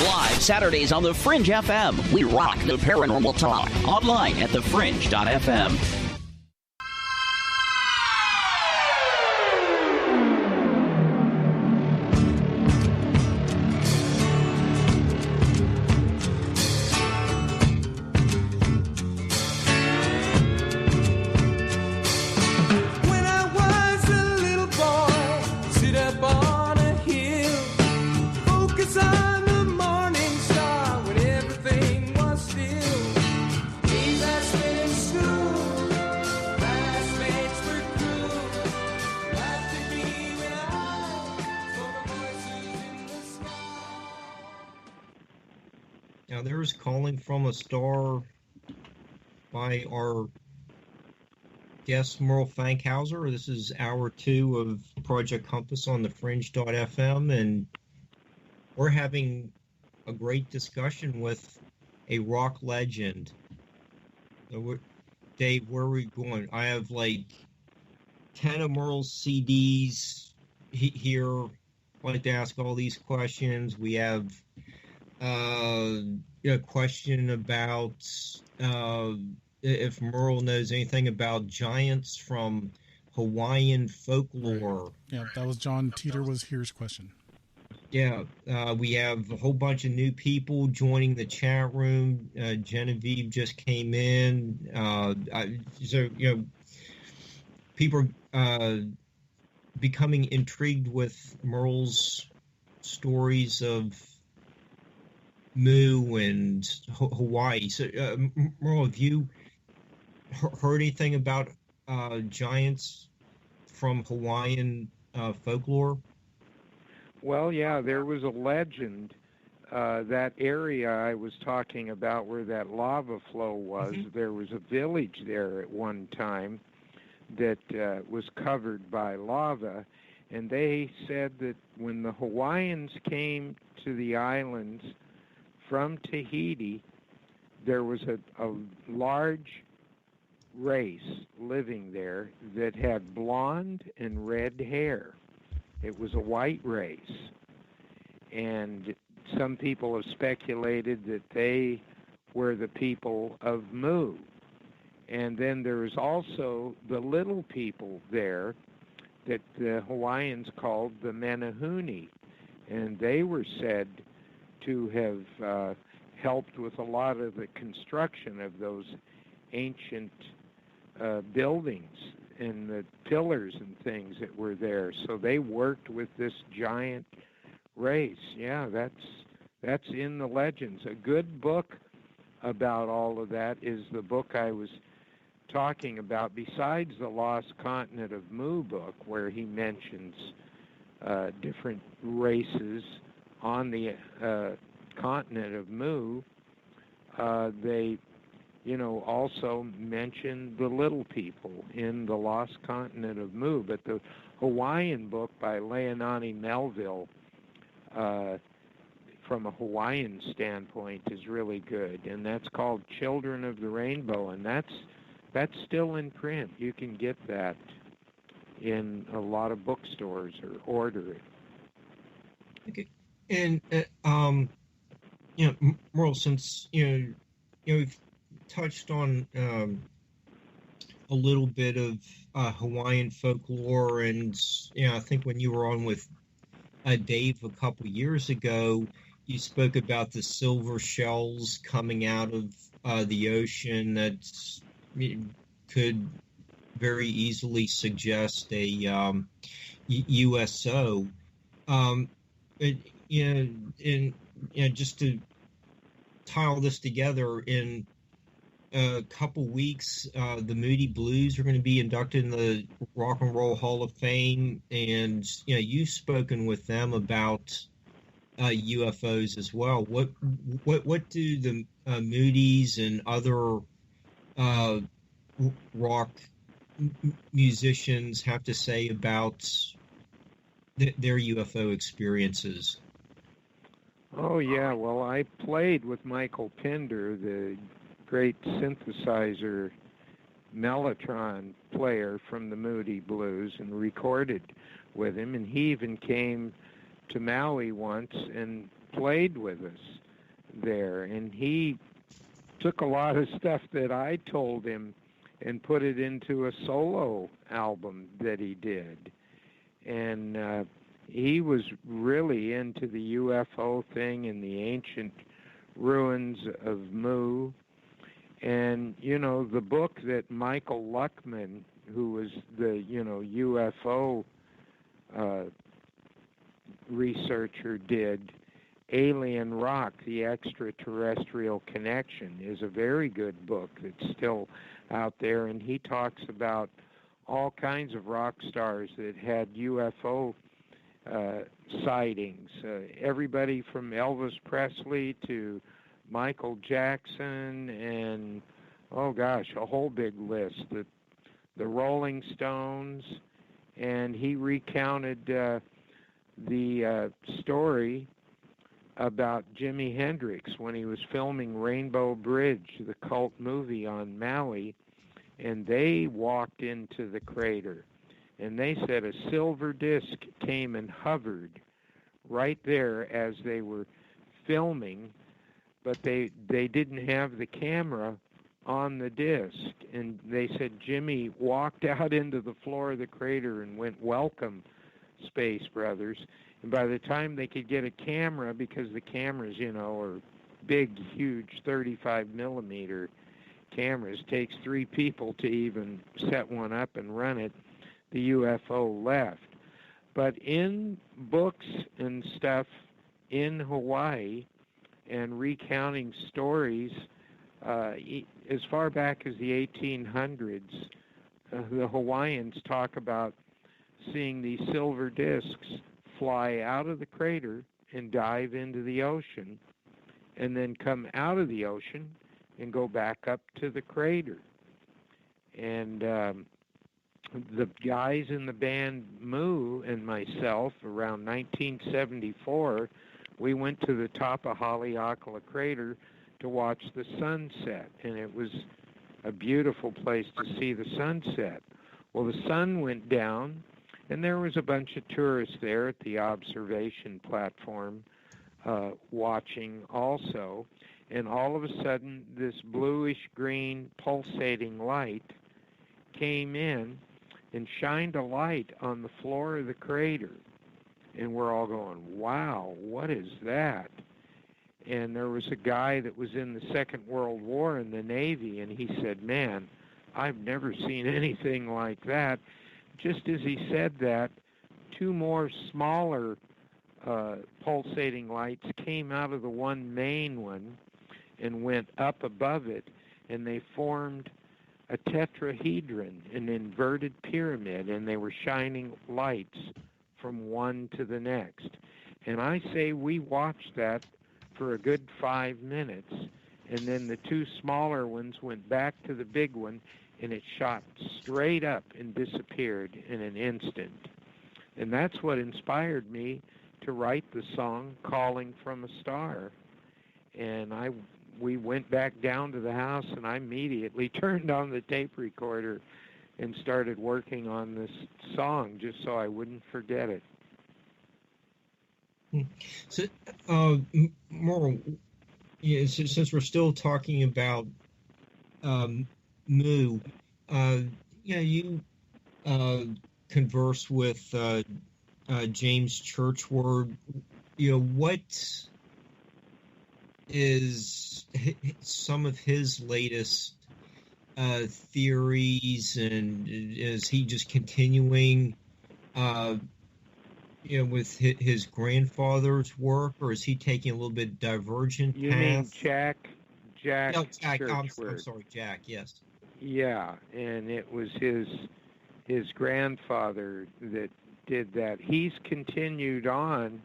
Speaker 8: Live Saturdays on the Fringe FM. We rock the paranormal talk. Online at thefringe.fm.
Speaker 2: Now there's Calling from a Star by our guest Merle Fankhauser. This is hour 2 of Project Compass on the Fringe.fm, and we're having a great discussion with a rock legend. Dave, where are we going? I have like 10 of Merle's CDs here. I'd like to ask all these questions. We have a question about if Merle knows anything about giants from Hawaiian folklore.
Speaker 1: Yeah, that was John Teeter was here's question.
Speaker 2: Yeah, we have a whole bunch of new people joining the chat room. Genevieve just came in. So, people are becoming intrigued with Merle's stories of Mu and Hawaii. So, Merle, have you heard anything about giants from Hawaiian folklore?
Speaker 3: Well, yeah, there was a legend. That area I was talking about where that lava flow was, there was a village there at one time that was covered by lava, and they said that when the Hawaiians came to the islands from Tahiti, there was a large race living there that had blonde and red hair. It was a white race. And some people have speculated that they were the people of Mu. And then there's also the little people there that the Hawaiians called the Menehune. And they were said to have helped with a lot of the construction of those ancient buildings and the pillars and things that were there. So they worked with this giant race. Yeah, that's in the legends. A good book about all of that is the book I was talking about, besides the Lost Continent of Mu book, where he mentions different races on the continent of Mu. They also mention the little people in the Lost Continent of Mu. But the Hawaiian book by Leilani Melville, from a Hawaiian standpoint, is really good, and that's called Children of the Rainbow, and that's still in print. You can get that in a lot of bookstores or order it.
Speaker 2: Okay, and Merle, since we've touched on a little bit of Hawaiian folklore, and I think when you were on with Dave a couple years ago, you spoke about the silver shells coming out of the ocean that could very easily suggest a USO. Just to tie all this together, in a couple weeks, the Moody Blues are going to be inducted in the Rock and Roll Hall of Fame, and you've spoken with them about UFOs as well. What do the Moody's and other rock musicians have to say about their UFO experiences?
Speaker 3: Oh yeah, well, I played with Michael Pinder, the great synthesizer mellotron player from the Moody Blues, and recorded with him, and he even came to Maui once and played with us there, and he took a lot of stuff that I told him and put it into a solo album that he did. And he was really into the UFO thing and the ancient ruins of Mu. And, the book that Michael Luckman, who was the, UFO researcher, did, Alien Rock, The Extraterrestrial Connection, is a very good book that's still out there. And he talks about all kinds of rock stars that had UFO sightings. Everybody from Elvis Presley to Michael Jackson and, a whole big list. The Rolling Stones. And he recounted the story about Jimi Hendrix when he was filming Rainbow Bridge, the cult movie on Maui, and they walked into the crater. And they said a silver disc came and hovered right there as they were filming, but they didn't have the camera on the disc. And they said Jimmy walked out into the floor of the crater and went, "Welcome, Space Brothers." And by the time they could get a camera, because the cameras, are big, huge 35 millimeter cameras, takes 3 people to even set one up and run it, the UFO left. But in books and stuff in Hawaii and recounting stories, as far back as the 1800s, the Hawaiians talk about seeing these silver discs fly out of the crater and dive into the ocean, and then come out of the ocean and go back up to the crater. And the guys in the band Mu and myself, around 1974, we went to the top of Haleakala Crater to watch the sunset, and it was a beautiful place to see the sunset. Well, the sun went down, and there was a bunch of tourists there at the observation platform watching also, and all of a sudden this bluish-green pulsating light came in and shined a light on the floor of the crater. And we're all going, wow, what is that? And there was a guy that was in the Second World War in the Navy, and he said, man, I've never seen anything like that. Just as he said that, two more smaller pulsating lights came out of the one main one and went up above it, and they formed a tetrahedron, an inverted pyramid, and they were shining lights from one to the next. And I say we watched that for a good 5 minutes, and then the two smaller ones went back to the big one, and it shot straight up and disappeared in an instant. And that's what inspired me to write the song Calling from a Star. And we went back down to the house, and I immediately turned on the tape recorder and started working on this song just so I wouldn't forget it.
Speaker 2: So, Merle, yeah, since we're still talking about Moo, you converse with James Churchward. What is some of his latest theories, and is he just continuing with his grandfather's work, or is he taking a little bit divergent path?
Speaker 3: You mean Jack
Speaker 2: No, Jack. I'm
Speaker 3: Churchward.
Speaker 2: sorry, Jack. Yes.
Speaker 3: Yeah, and it was his grandfather that did that. He's continued on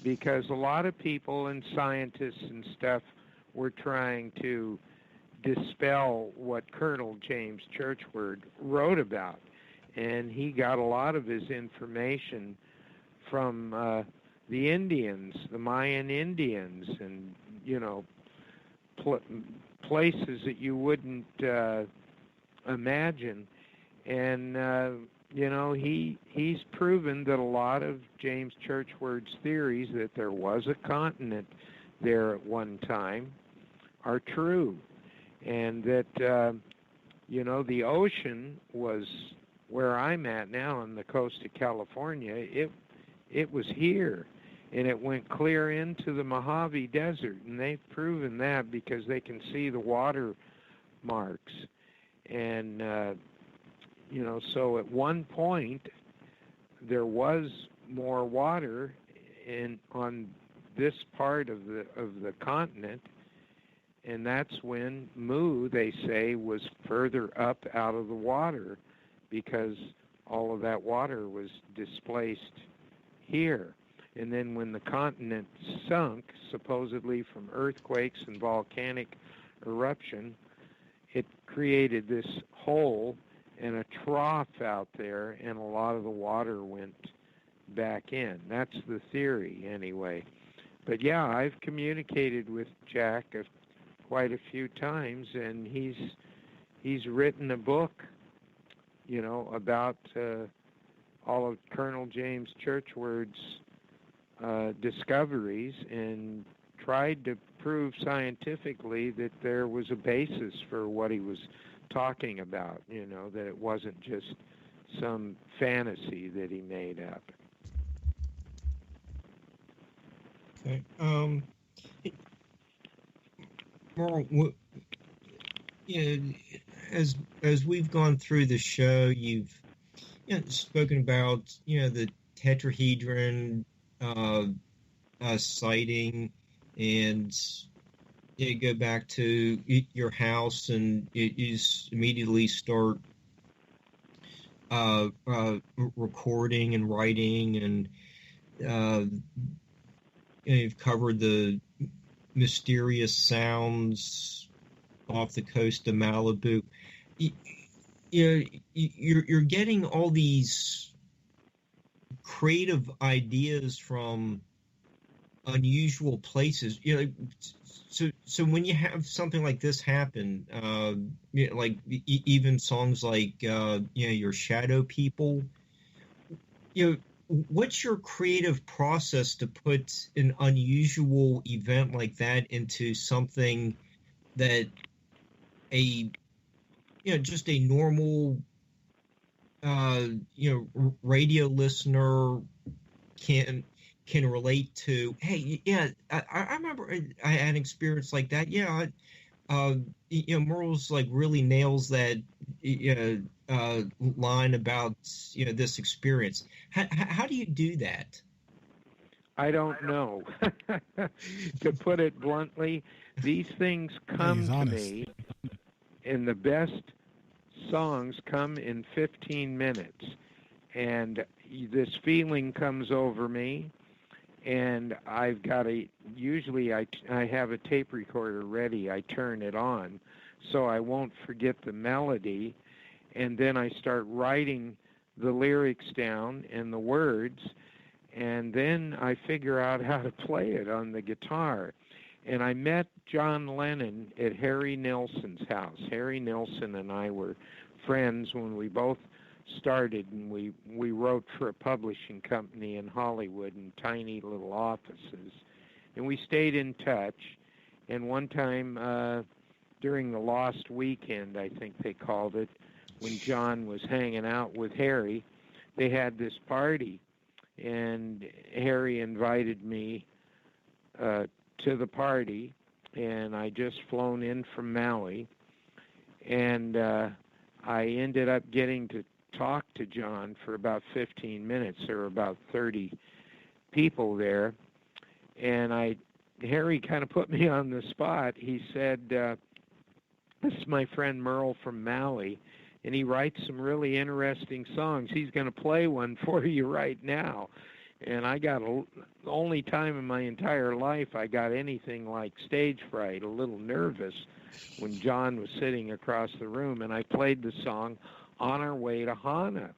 Speaker 3: because a lot of people and scientists and stuff were trying to dispel what Colonel James Churchward wrote about, and he got a lot of his information from the Indians, the Mayan Indians, and places that you wouldn't imagine. And he's proven that a lot of James Churchward's theories that there was a continent there at one time are true, and that the ocean was where I'm at now on the coast of California. It was here, and it went clear into the Mojave Desert, and they've proven that because they can see the water marks. And so at one point there was more water on this part of the continent, and that's when Mu, they say, was further up out of the water because all of that water was displaced here. And then when the continent sunk, supposedly from earthquakes and volcanic eruption, it created this hole and a trough out there, and a lot of the water went back in. That's the theory, anyway. But yeah, I've communicated with Jack quite a few times, and he's written a book, about all of Colonel James Churchward's discoveries, and tried to prove scientifically that there was a basis for what he was talking about, that it wasn't just some fantasy that he made up.
Speaker 2: Okay. Merle, as we've gone through the show, you've spoken about the tetrahedron sighting, and go back to your house, and you immediately start recording and writing, and you've covered the mysterious sounds off the coast of Malibu. You're getting all these creative ideas from unusual places. so when you have something like this happen, like even songs like your Shadow People, what's your creative process to put an unusual event like that into something that just a normal radio listener can relate to? Hey, yeah, I remember I had an experience like that. Yeah, Merle's like really nails that line about this experience. How do you do that?
Speaker 3: I don't know. To put it bluntly, these things come to me, and the best songs come in 15 minutes. And this feeling comes over me, and I've got usually I have a tape recorder ready. I turn it on so I won't forget the melody, and then I start writing the lyrics down and the words, and then I figure out how to play it on the guitar. And I met John Lennon at Harry Nilsson's house. Harry Nilsson and I were friends when we both started, and we wrote for a publishing company in Hollywood in tiny little offices, and we stayed in touch. And one time during the Lost Weekend, I think they called it, when John was hanging out with Harry, they had this party, and Harry invited me to the party, and I just flown in from Maui, and I ended up getting to talk to John for about 15 minutes. There were about 30 people there, and Harry kind of put me on the spot. He said, this is my friend Merle from Maui, and he writes some really interesting songs. He's going to play one for you right now. And I got the only time in my entire life I got anything like stage fright, a little nervous, when John was sitting across the room, and I played the song On Our Way to Hana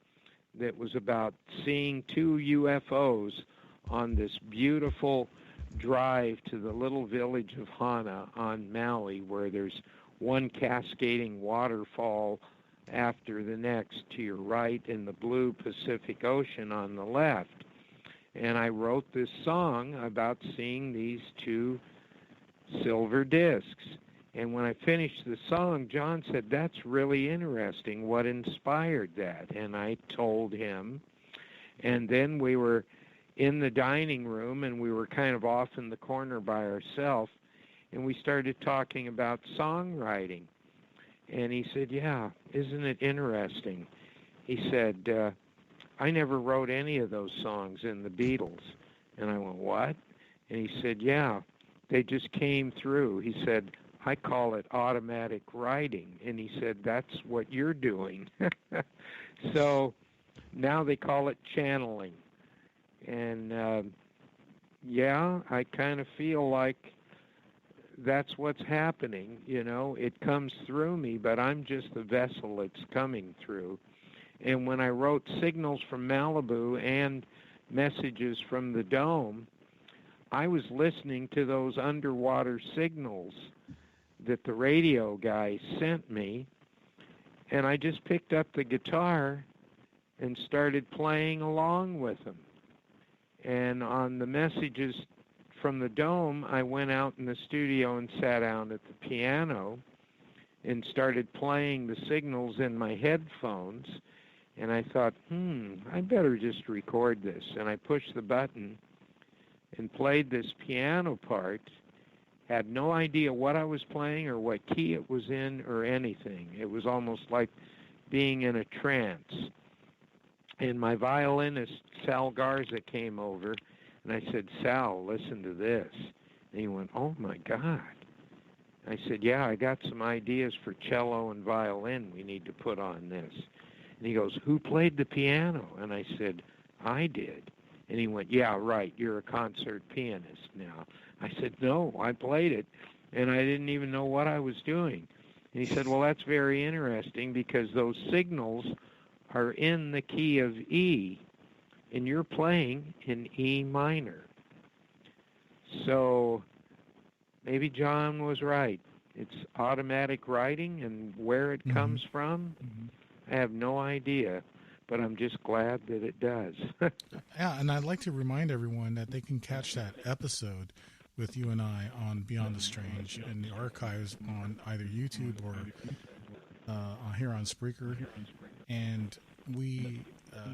Speaker 3: that was about seeing two UFOs on this beautiful drive to the little village of Hana on Maui, where there's one cascading waterfall after the next to your right and the blue Pacific Ocean on the left. And I wrote this song about seeing these two silver discs. And when I finished the song, John said, that's really interesting. What inspired that? And I told him. And then we were in the dining room, and we were kind of off in the corner by ourselves, and we started talking about songwriting. And he said, yeah, isn't it interesting? He said, I never wrote any of those songs in the Beatles. And I went, what? And he said, yeah, they just came through. He said, I call it automatic writing. And he said, that's what you're doing. So now they call it channeling. And yeah, I kind of feel like that's what's happening. It comes through me, but I'm just the vessel it's coming through. And when I wrote Signals from Malibu and Messages from the Dome, I was listening to those underwater signals that the radio guy sent me, and I just picked up the guitar and started playing along with them. And on the Messages from the Dome, I went out in the studio and sat down at the piano and started playing the signals in my headphones. And I thought, I better just record this. And I pushed the button and played this piano part. Had no idea what I was playing or what key it was in or anything. It was almost like being in a trance. And my violinist, Sal Garza, came over, and I said, Sal, listen to this. And he went, oh, my God. I said, yeah, I got some ideas for cello and violin we need to put on this. And he goes, who played the piano? And I said, I did. And he went, yeah, right, you're a concert pianist now. I said, no, I played it, and I didn't even know what I was doing. And he said, well, that's very interesting because those signals are in the key of E, and you're playing in E minor. So maybe John was right. It's automatic writing, and where it comes from, I have no idea. But I'm just glad that it does.
Speaker 1: Yeah, and I'd like to remind everyone that they can catch that episode with you and I on Beyond the Strange in the archives on either YouTube or here on Spreaker. And we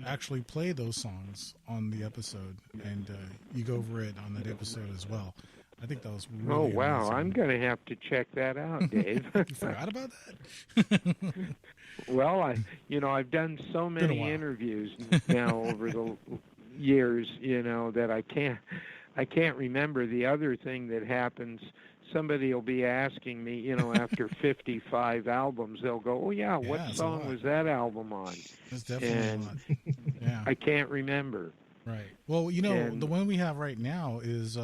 Speaker 1: actually play those songs on the episode, and you go over it on that episode as well. I think that was really
Speaker 3: wow.
Speaker 1: amazing.
Speaker 3: I'm going to have to check that out, Dave.
Speaker 1: You forgot about that?
Speaker 3: Well, I've done so many interviews now over the years, that I can't remember. The other thing that happens, somebody will be asking me, after 55 albums, they'll go, "Oh yeah, what song was that album on?"
Speaker 1: That's definitely a lot. Yeah.
Speaker 3: I can't remember.
Speaker 1: Right. Well, the one we have right now is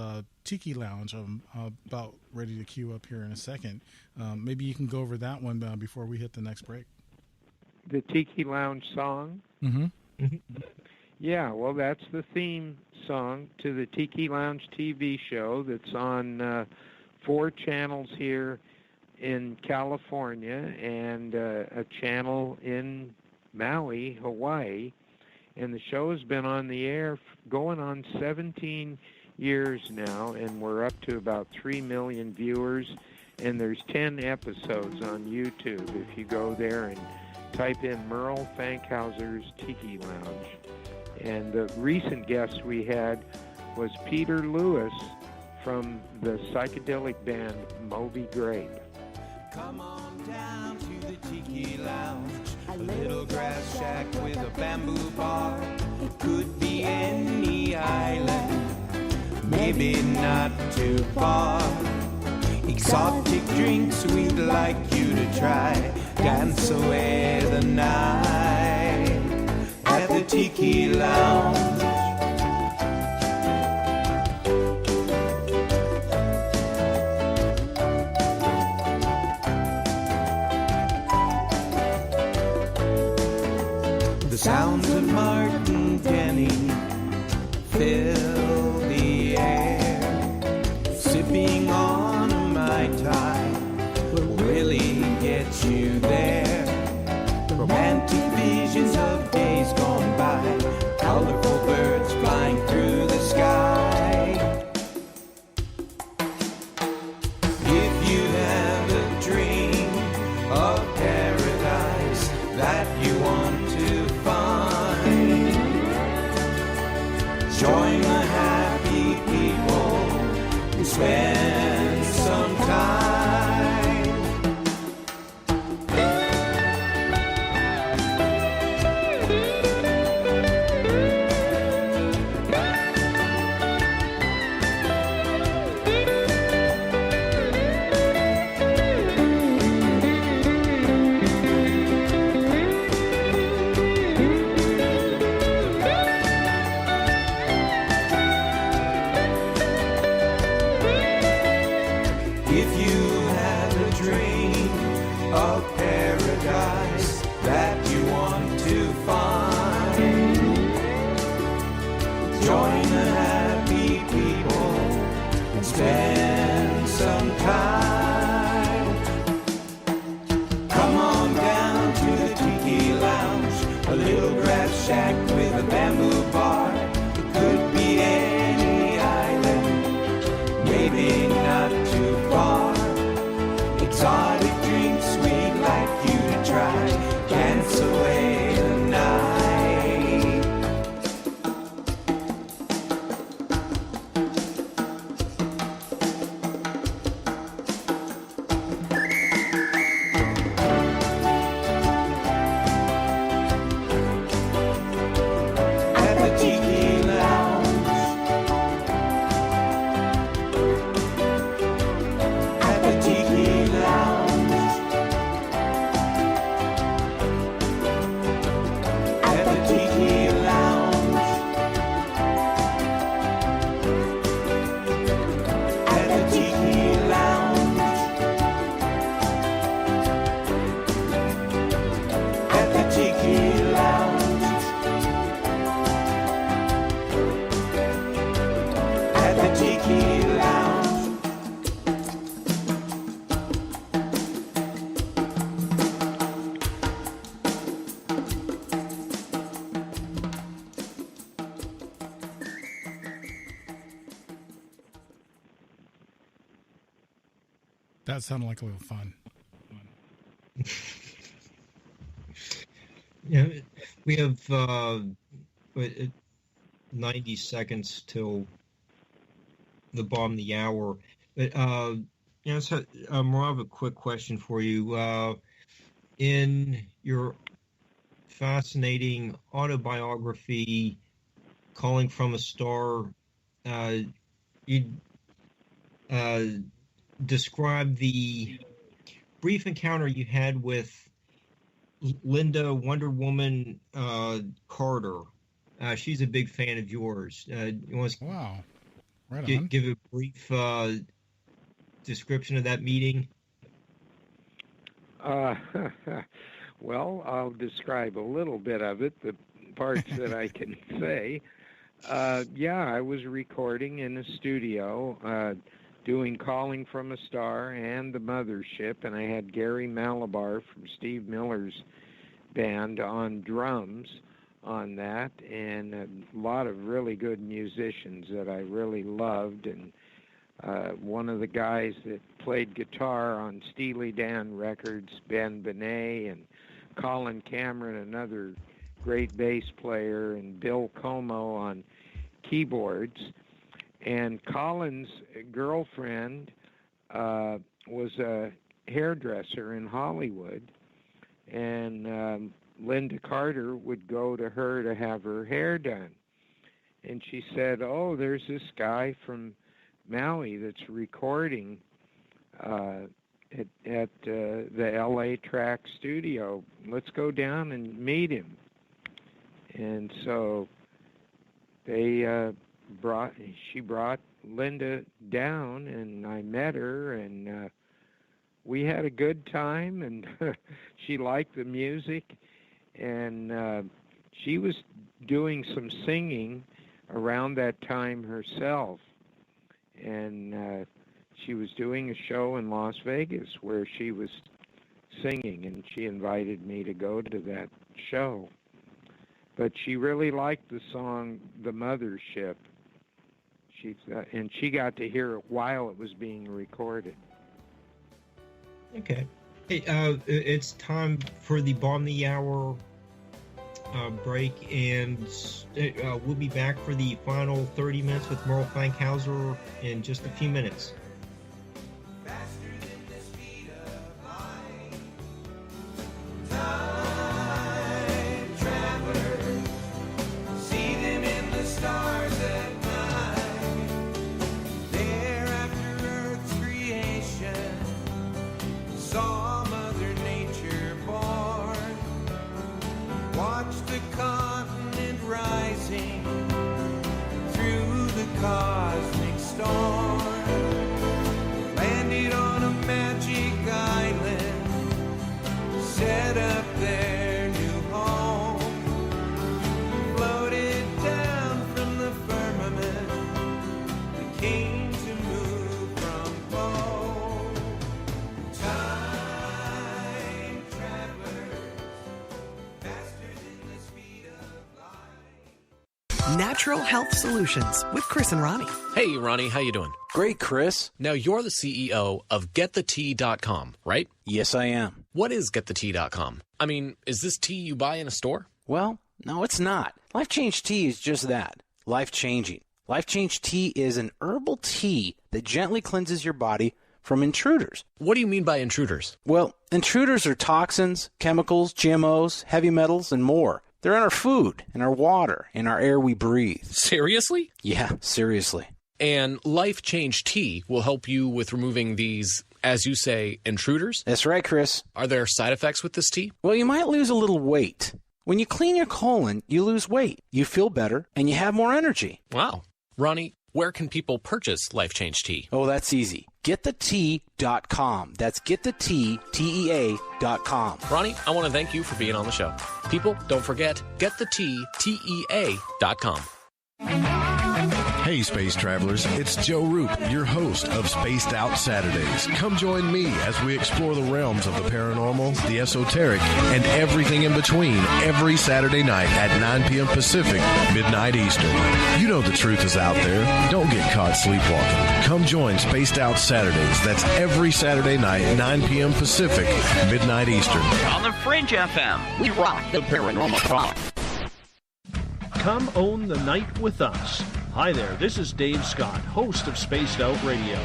Speaker 1: Tiki Lounge. I'm about ready to queue up here in a second. Maybe you can go over that one before we hit the next break.
Speaker 3: The Tiki Lounge song?
Speaker 1: Mm-hmm.
Speaker 3: Yeah, well, that's the theme song to the Tiki Lounge TV show that's on 4 channels here in California and a channel in Maui, Hawaii. And the show has been on the air going on 17 years now, and we're up to about 3 million viewers. And there's 10 episodes on YouTube if you go there and type in Merle Fankhauser's Tiki Lounge. And the recent guest we had was Peter Lewis from the psychedelic band Moby Grape.
Speaker 4: Come on down to the Tiki Lounge, a little grass shack with a bamboo bar. It could be any island, maybe not too far. Exotic drinks we'd like you to try. Dance away the night at the Tiki Lounge. The sounds of Martin Denny fill the air. Sipping on a Mai Tai will really get you there. Romantic visions of days gone by, colorful birds flying through the sky. If you have a dream of paradise that you want to find, join the happy people and spend some time. Spend some time. Come on down to the Tiki Lounge, a little grass shack with a bamboo bar. It could be any island, maybe not too far. Exotic drinks we'd like you to try. Dance away the night.
Speaker 1: That sounded like a little fun.
Speaker 2: Yeah, we have 90 seconds till the bottom of the hour. But so I have a quick question for you. In your fascinating autobiography, Calling from a Star, you describe the brief encounter you had with Linda Wonder Woman Carter. She's a big fan of yours. You want to give a brief description of that meeting?
Speaker 3: Well, I'll describe a little bit of it, the parts that I can say. I was recording in a studio, doing Calling from a Star and The Mothership, and I had Gary Malabar from Steve Miller's band on drums on that, and a lot of really good musicians that I really loved, and one of the guys that played guitar on Steely Dan records, Ben Benet, and Colin Cameron, another great bass player, and Bill Como on keyboards. And Colin's girlfriend was a hairdresser in Hollywood, and Linda Carter would go to her to have her hair done. And she said, "Oh, there's this guy from Maui that's recording at the LA Track studio. Let's go down and meet him." And so she brought Linda down, and I met her, and we had a good time, and she liked the music, and she was doing some singing around that time herself, and she was doing a show in Las Vegas where she was singing, and she invited me to go to that show. But she really liked the song The Mothership. And she got to hear it while it was being recorded.
Speaker 2: Okay. Hey, it's time for the Bomb the Hour break, and we'll be back for the final 30 minutes with Merle Fankhauser in just a few minutes.
Speaker 4: Cosmic storm landed on a magic island, set up their new home, floated down from the firmament, they came to move from pole. Time travelers, faster than the speed of light.
Speaker 17: Natural Health Solutions with Chris and Ronnie.
Speaker 18: Hey, Ronnie, how you doing?
Speaker 10: Great, Chris.
Speaker 18: Now, you're the CEO of GetTheTea.com, right?
Speaker 10: Yes, I am.
Speaker 18: What is GetTheTea.com? I mean, is this tea you buy in a store?
Speaker 10: Well, no, it's not. Life Change Tea is just that. Life-changing. Life Change Tea is an herbal tea that gently cleanses your body from intruders.
Speaker 18: What do you mean by intruders?
Speaker 10: Well, intruders are toxins, chemicals, GMOs, heavy metals, and more. They're in our food, in our water, in our air we breathe.
Speaker 18: Seriously?
Speaker 10: Yeah, seriously.
Speaker 18: And Life Change Tea will help you with removing these, as you say, intruders?
Speaker 10: That's right, Chris.
Speaker 18: Are there side effects with this tea?
Speaker 10: Well, you might lose a little weight. When you clean your colon, you lose weight, you feel better, and you have more energy.
Speaker 18: Wow. Ronnie, where can people purchase Life Change Tea?
Speaker 10: Oh, that's easy. GetTheTea.com. That's GetTheTea.com.
Speaker 18: Ronnie, I want to thank you for being on the show. People, don't forget, GetTheTea.com.
Speaker 1: Hey,
Speaker 9: Hey, space travelers, it's Joe Roop, your host of Spaced Out Saturdays. Come join me as we explore the realms of the paranormal, the esoteric, and everything in between every Saturday night at 9 p.m. Pacific, midnight Eastern. You know the truth is out there. Don't get caught sleepwalking. Come join Spaced Out Saturdays. That's every Saturday night, 9 p.m. Pacific, midnight Eastern.
Speaker 8: On the Fringe FM, we rock the paranormal talk.
Speaker 11: Come own the night with us. Hi there, this is Dave Scott, host of Spaced Out Radio.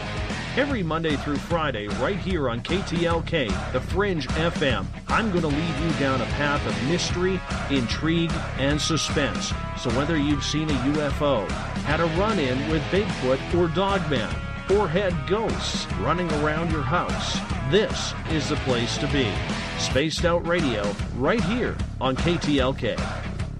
Speaker 11: Every Monday through Friday, right here on KTLK, the Fringe FM, I'm going to lead you down a path of mystery, intrigue, and suspense. So whether you've seen a UFO, had a run-in with Bigfoot or Dogman, or had ghosts running around your house, this is the place to be. Spaced Out Radio, right here on KTLK.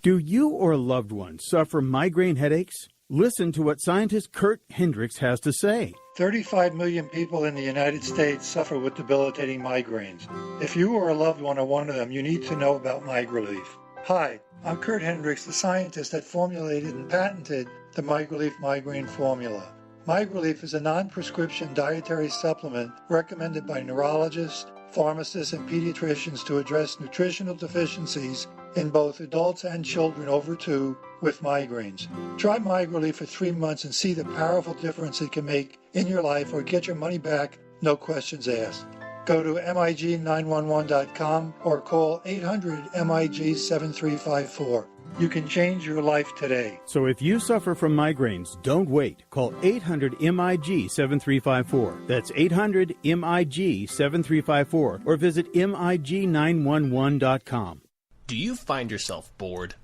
Speaker 19: Do you or a loved one suffer migraine headaches? Listen to what scientist Kurt Hendricks has to say.
Speaker 20: 35 million people in the United States suffer with debilitating migraines. If you or a loved one are one of them, you need to know about MigraLief. Hi, I'm Kurt Hendricks, the scientist that formulated and patented the MigraLief migraine formula. MigraLief is a non-prescription dietary supplement recommended by neurologists, pharmacists, and pediatricians to address nutritional deficiencies in both adults and children over 2 with migraines. Try MigraLief for 3 months and see the powerful difference it can make in your life, or get your money back, no questions asked. Go to MIG911.com or call 800-MIG-7354. You can change your life today.
Speaker 19: So if you suffer from migraines, don't wait. Call 800-MIG-7354. That's 800-MIG-7354. Or visit MIG911.com.
Speaker 18: Do you find yourself bored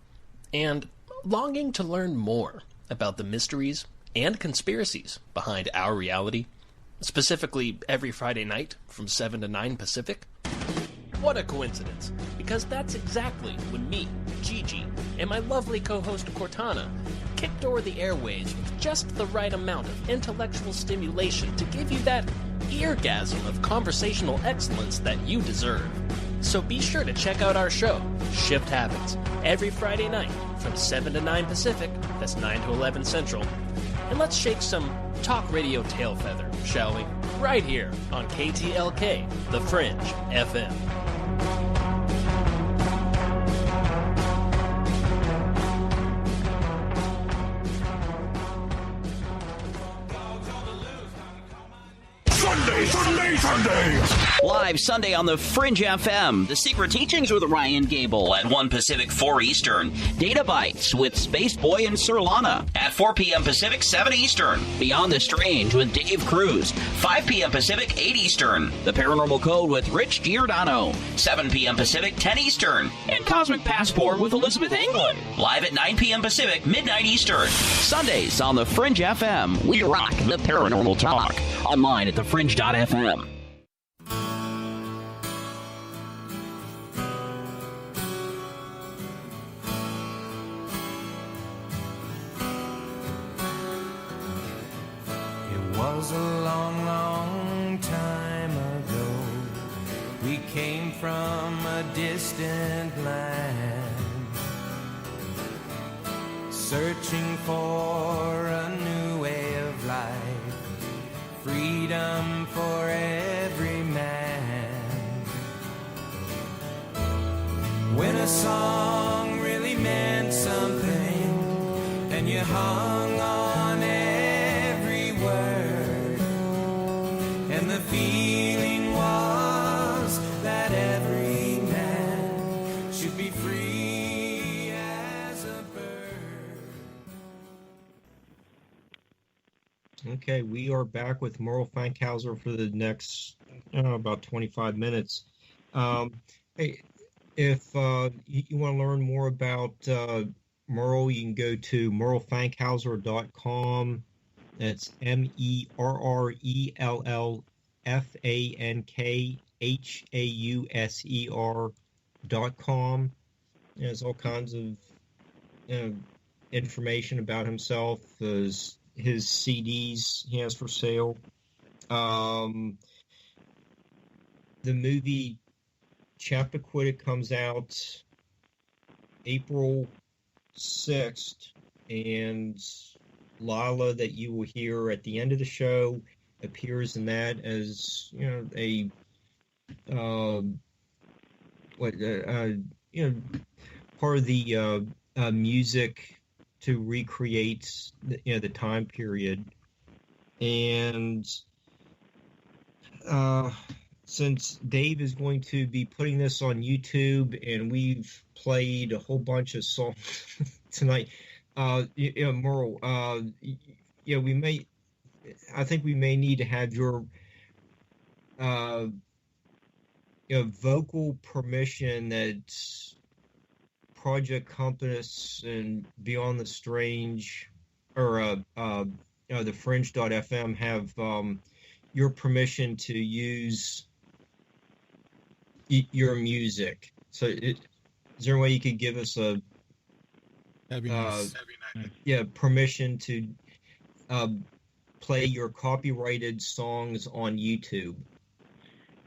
Speaker 18: and longing to learn more about the mysteries and conspiracies behind our reality, specifically every Friday night from 7 to 9 Pacific? What a coincidence, because that's exactly when me, Gigi, and my lovely co-host Cortana kicked over the airwaves with just the right amount of intellectual stimulation to give you that eargasm of conversational excellence that you deserve. So be sure to check out our show, Shift Habits, every Friday night from 7 to 9 Pacific, that's 9 to 11 Central. And let's shake some talk radio tail feather, shall we? Right here on KTLK, The Fringe FM.
Speaker 8: Sunday! Live Sunday on the Fringe FM. The Secret Teachings with Ryan Gable at 1 Pacific, 4 Eastern. Data Bites with Space Boy and Sir Lana at 4 p.m. Pacific, 7 Eastern. Beyond the Strange with Dave Cruz, 5 p.m. Pacific, 8 Eastern. The Paranormal Code with Rich Giordano, 7 p.m. Pacific, 10 Eastern. And Cosmic Passport with Elizabeth England, live at 9 p.m. Pacific, midnight Eastern. Sundays on the Fringe FM. We rock the paranormal talk. Online at thefringe.fm.
Speaker 4: It was a long, long time ago. We came from a distant land, searching for a new way of life, freedom for every man. When a song really meant something and you hung on every word, and the feeling was that every man should be free as a bird.
Speaker 2: Okay, we are back with Merle Fankhauser for the next about 25 minutes. Hey, if you want to learn more about Merle, you can go to merlefankhauser.com. That's MERRELFANKHAUSER.com. There's all kinds of information about himself, his CDs he has for sale. The movie Chappaquiddick comes out April 6th, and Lila that you will hear at the end of the show appears in that as, you know, a part of the music to recreate the time period. And since Dave is going to be putting this on YouTube, and we've played a whole bunch of songs tonight, Merle, I think we may need to have your vocal permission that Project Compass and Beyond the Strange, or the Fringe.fm have your permission to use your music. So is there a way you could give us a
Speaker 1: That'd be nice.
Speaker 2: Permission to play your copyrighted songs on YouTube?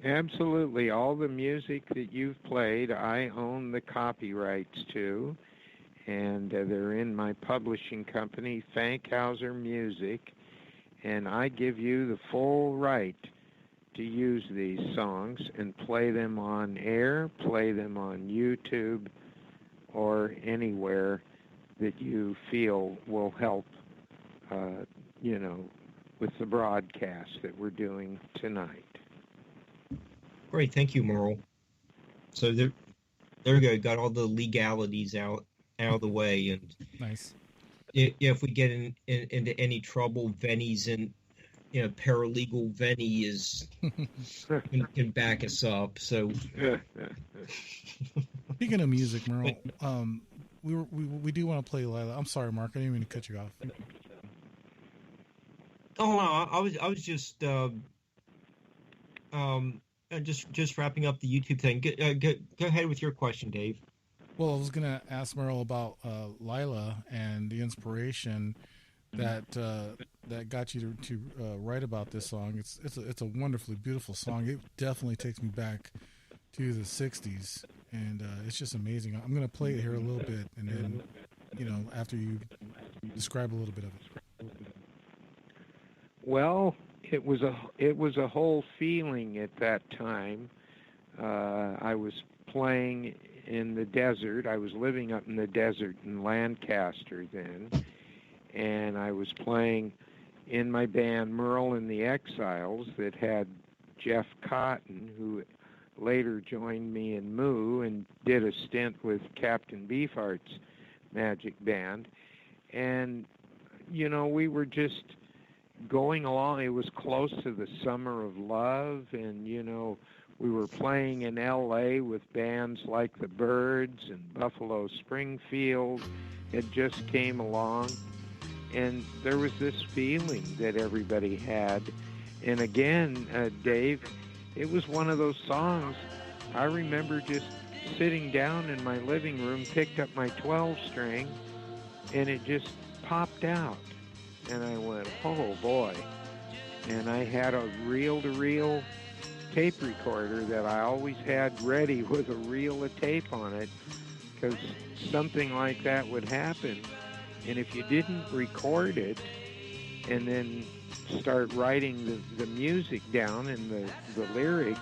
Speaker 3: Absolutely. All the music that you've played, I own the copyrights to, and they're in my publishing company, Fankhauser Music, and I give you the full right to use these songs and play them on air, play them on YouTube, or anywhere that you feel will help, with the broadcast that we're doing tonight.
Speaker 2: Great, thank you, Merle. So there we go. Got all the legalities out of the way, and
Speaker 1: nice.
Speaker 2: If we get into any trouble, Venny's in. Paralegal Venny can back us up. So,
Speaker 1: speaking of music, Merle, we do want to play Lila. I'm sorry, Mark. I didn't mean to cut you off.
Speaker 2: Oh no, I was just wrapping up the YouTube thing. Go ahead with your question, Dave.
Speaker 1: Well, I was gonna ask Merle about Lila and the inspiration that got you to write about this song. It's a wonderfully beautiful song. It definitely takes me back to the '60s, and it's just amazing. I'm gonna play it here a little bit, and then after you describe a little bit of it.
Speaker 3: Well, it was a whole feeling at that time. I was playing in the desert. I was living up in the desert in Lancaster then, and I was playing in my band Merle and the Exiles that had Jeff Cotton, who later joined me in Moo and did a stint with Captain Beefheart's Magic Band. And, we were just going along. It was close to the Summer of Love, and, we were playing in L.A. with bands like the Byrds and Buffalo Springfield. It just came along, and there was this feeling that everybody had. And again, Dave, it was one of those songs. I remember just sitting down in my living room, picked up my 12-string, and it just popped out. And I went, oh boy. And I had a reel-to-reel tape recorder that I always had ready with a reel of tape on it, because something like that would happen. And if you didn't record it and then start writing the music down and the lyrics,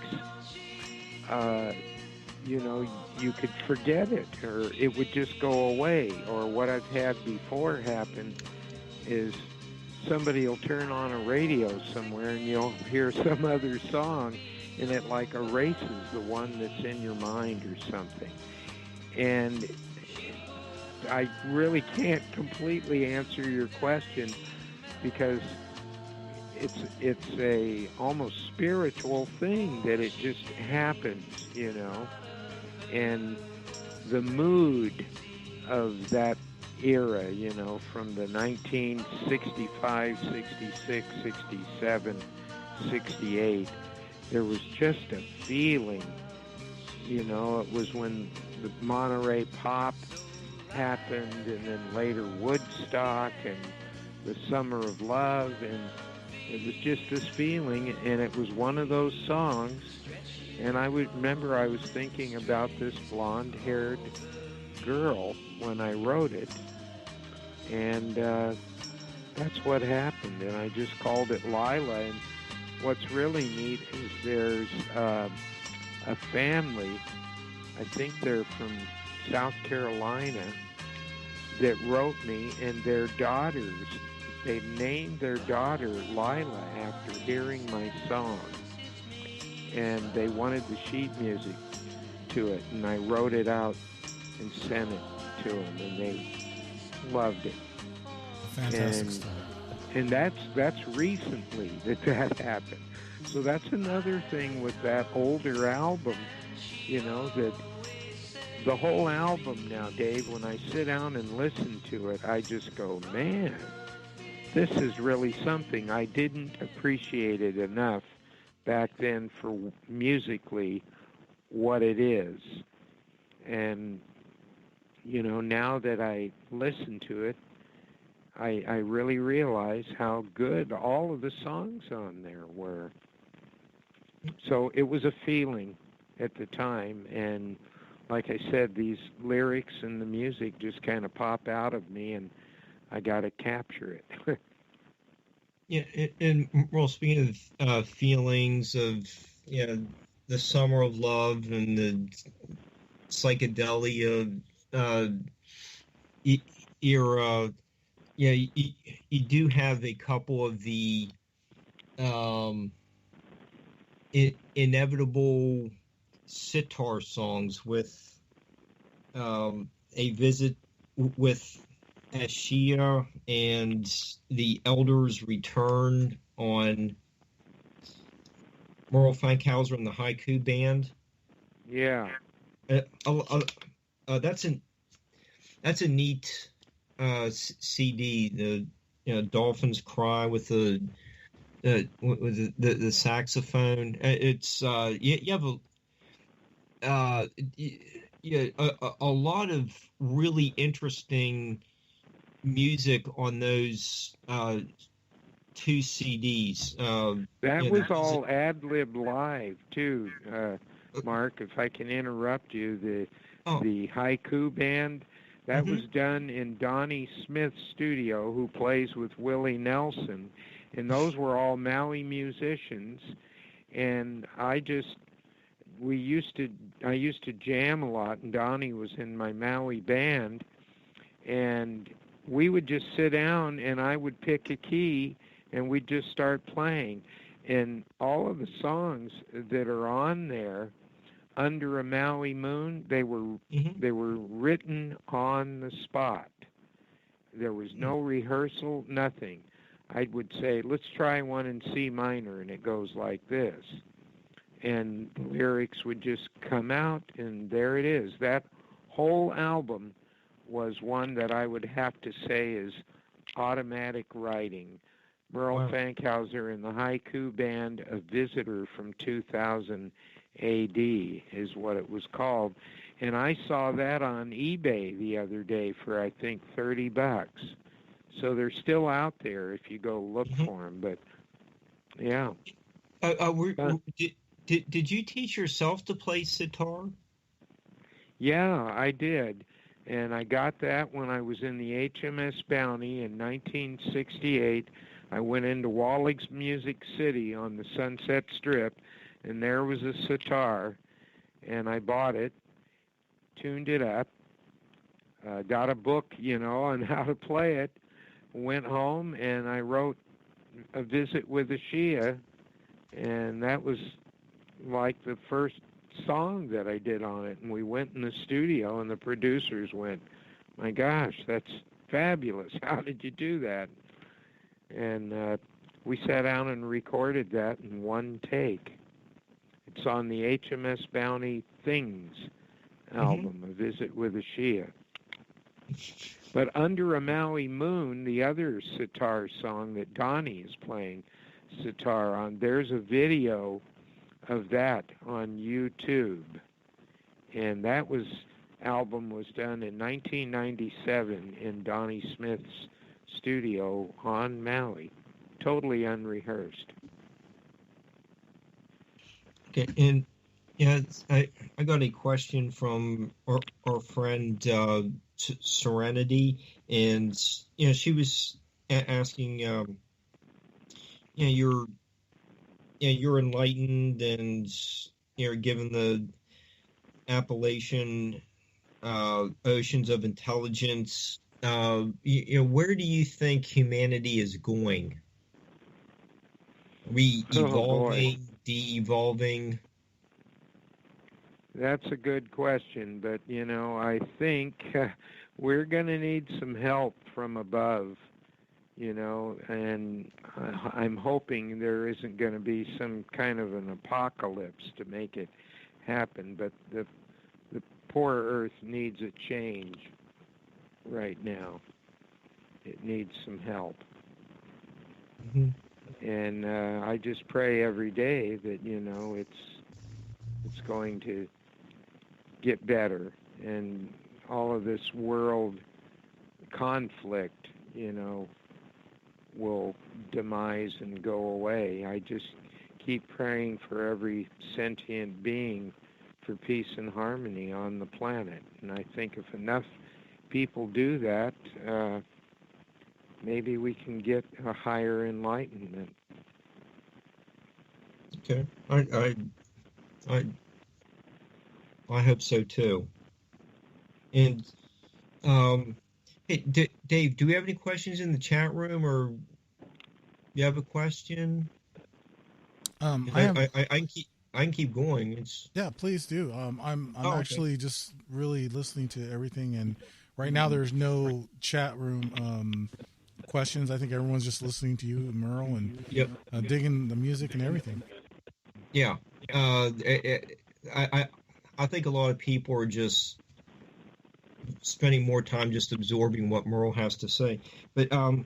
Speaker 3: you could forget it, or it would just go away. Or what I've had before happen is somebody will turn on a radio somewhere and you'll hear some other song, and it like erases the one that's in your mind or something. And I really can't completely answer your question, because it's a almost spiritual thing that it just happens, and the mood of that era, from the 1965, 66, 67, 68, there was just a feeling, it was when the Monterey Pop happened, and then later Woodstock and the Summer of Love, and it was just this feeling, and it was one of those songs. And I would remember I was thinking about this blonde-haired girl when I wrote it, and that's what happened, and I just called it Lila. And what's really neat is there's a family, I think they're from South Carolina, that wrote me, and their daughters, they named their daughter Lila after hearing my song. And they wanted the sheet music to it, and I wrote it out and sent it to them, and they loved it.
Speaker 1: Fantastic stuff.
Speaker 3: And that's recently that happened. So that's another thing with that older album, you know, that the whole album now, Dave, when I sit down and listen to it, I just go, man, this is really something. I didn't appreciate it enough back then for musically what it is. And, you know, now that I listen to it, I really realize how good all of the songs on there were. So it was a feeling at the time, and like I said, these lyrics and the music just kind of pop out of me, and I got to capture it.
Speaker 2: Yeah, and well, speaking of feelings of, you know, the summer of love and the psychedelia era, yeah, you do have a couple of the inevitable sitar songs with A Visit with Ashia and The Elders Return on Merle Fankhauser and the Haiku Band.
Speaker 3: Yeah.
Speaker 2: That's a neat CD. The Dolphins Cry with the saxophone. It's you have a lot of really interesting music on those two CDs.
Speaker 3: That was all ad-lib live too, Mark. If I can interrupt you, the Haiku Band. That was done in Donnie Smith's studio, who plays with Willie Nelson, and those were all Maui musicians. And I used to jam a lot, and Donnie was in my Maui band, and we would just sit down, and I would pick a key, and we'd just start playing. And all of the songs that are on there, Under a Maui Moon, they were written on the spot. There was no rehearsal, nothing. I would say, let's try one in C minor, and it goes like this. And the lyrics would just come out, and there it is. That whole album was one that I would have to say is automatic writing. Merle Fankhauser and the Haiku Band, A Visitor from 2000 AD is what it was called. And I saw that on eBay the other day for, I think, $30. So they're still out there if you go look for them. But, yeah.
Speaker 2: Did you teach yourself to play sitar?
Speaker 3: Yeah, I did. And I got that when I was in the HMS Bounty in 1968. I went into Wallig's Music City on the Sunset Strip, and there was a sitar, and I bought it, tuned it up, got a book, on how to play it, went home, and I wrote A Visit with Ashia, and that was like the first song that I did on it. And we went in the studio, and the producers went, my gosh, that's fabulous. How did you do that? And we sat down and recorded that in one take. It's on the HMS Bounty Things album, A Visit with Ashia. But Under a Maui Moon, the other sitar song that Donnie is playing sitar on, there's a video of that on YouTube. And that album was done in 1997 in Donnie Smith's studio on Maui, totally unrehearsed.
Speaker 2: Okay, and I got a question from our friend Serenity, and she was asking, you're enlightened and you're given the appellation oceans of intelligence. Where do you think humanity is going? Are we evolving, de-evolving?
Speaker 3: That's a good question, but I think we're going to need some help from above, and I'm hoping there isn't going to be some kind of an apocalypse to make it happen, but the poor Earth needs a change right now. It needs some help.
Speaker 2: Mm-hmm.
Speaker 3: And I just pray every day that, it's going to get better, and all of this world conflict, will demise and go away. I just keep praying for every sentient being for peace and harmony on the planet. And I think if enough people do that, maybe we can get a higher enlightenment.
Speaker 2: Okay. I hope so too. And hey, Dave, do we have any questions in the chat room, or you have a question? I can keep going.
Speaker 1: Yeah, please do. I'm actually just really listening to everything, and right now there's no chat room questions. I think everyone's just listening to you, Merle, and digging the music and everything.
Speaker 2: Yeah. I think a lot of people are just spending more time just absorbing what Merle has to say. But Merle,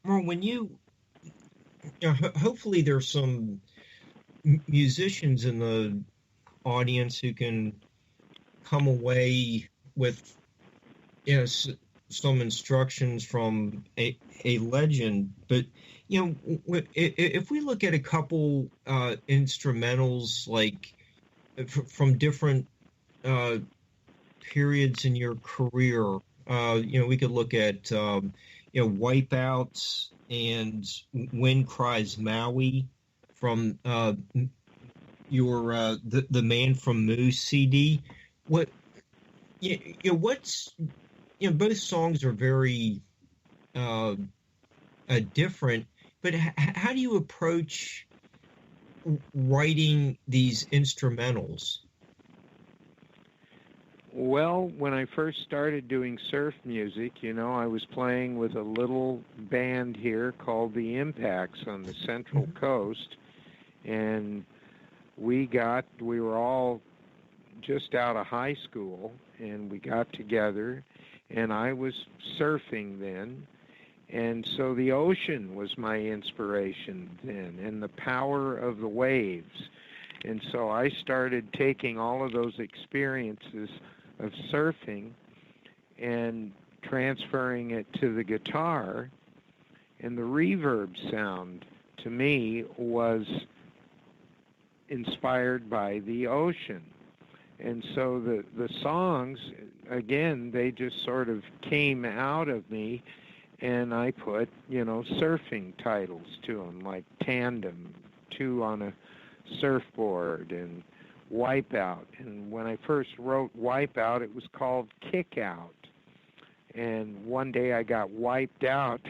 Speaker 2: when hopefully there's some musicians in the audience who can come away with some instructions from a legend. But if we look at a couple instrumentals, like from different periods in your career, we could look at Wipeout and Wind Cries Maui from your the Man from Moose CD. What's both songs are very different, but how do you approach writing these instrumentals?
Speaker 3: Well, when I first started doing surf music, I was playing with a little band here called the Impacts on the Central Coast, and we were all just out of high school, and we got together, and I was surfing then, and so the ocean was my inspiration then, and the power of the waves. And so I started taking all of those experiences of surfing and transferring it to the guitar, and the reverb sound to me was inspired by the ocean. And so the songs, again, they just sort of came out of me, and I put, surfing titles to them, like Tandem, Two on a Surfboard, and Wipeout. And when I first wrote Wipeout, it was called Kick Out. And one day I got wiped out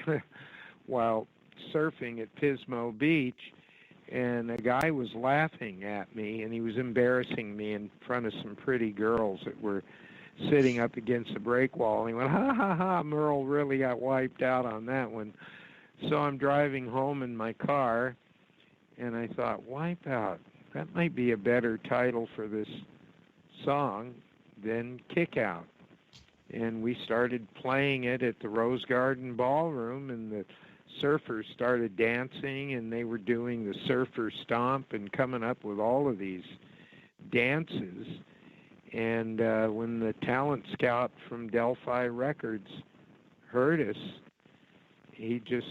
Speaker 3: while surfing at Pismo Beach, and a guy was laughing at me, and he was embarrassing me in front of some pretty girls that were sitting up against the break wall. And he went, ha, ha, ha, Merle really got wiped out on that one. So I'm driving home in my car, and I thought, Wipeout, that might be a better title for this song than Kick Out. And we started playing it at the Rose Garden Ballroom, and the surfers started dancing, and they were doing the surfer stomp and coming up with all of these dances. And when the talent scout from Delphi Records heard us, he just,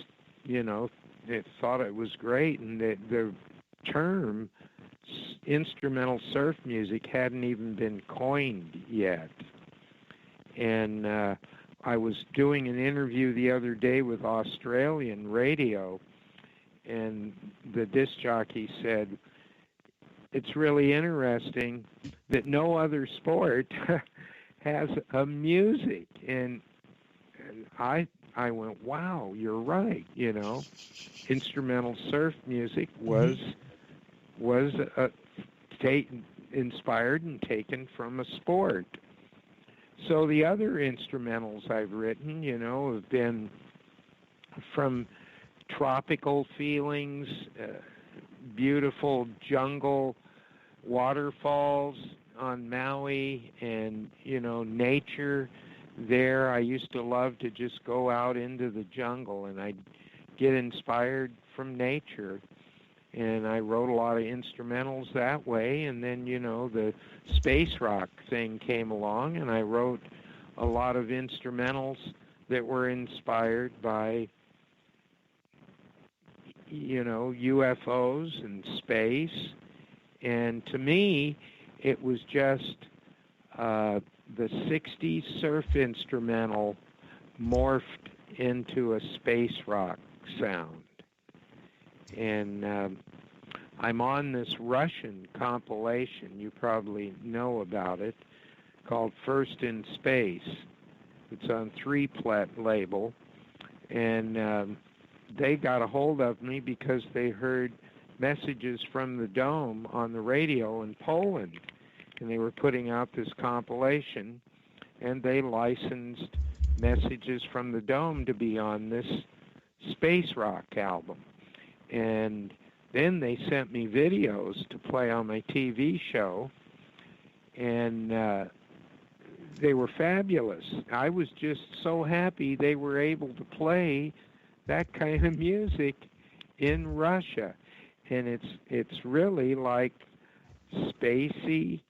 Speaker 3: thought it was great. And the term instrumental surf music hadn't even been coined yet. And I was doing an interview the other day with Australian radio, and the disc jockey said, it's really interesting that no other sport has a music. And I went, wow, you're right. You know, instrumental surf music was inspired and taken from a sport. So the other instrumentals I've written, you know, have been from tropical feelings, beautiful jungle waterfalls on Maui, and, you know, nature there. I used to love to just go out into the jungle, and I'd get inspired from nature. And I wrote a lot of instrumentals that way. And then, you know, the space rock thing came along, and I wrote a lot of instrumentals that were inspired by, you know, UFOs and space. And to me, it was just the 60s surf instrumental morphed into a space rock sound. And I'm on this Russian compilation, you probably know about it, called First in Space. It's on 3-Plet label. And they got a hold of me because they heard messages from the Dome on the radio in Poland. And they were putting out this compilation, and they licensed Messages from the Dome to be on this space rock album. And then they sent me videos to play on my TV show, and they were fabulous. I was just so happy they were able to play that kind of music in Russia. And it's really like spacey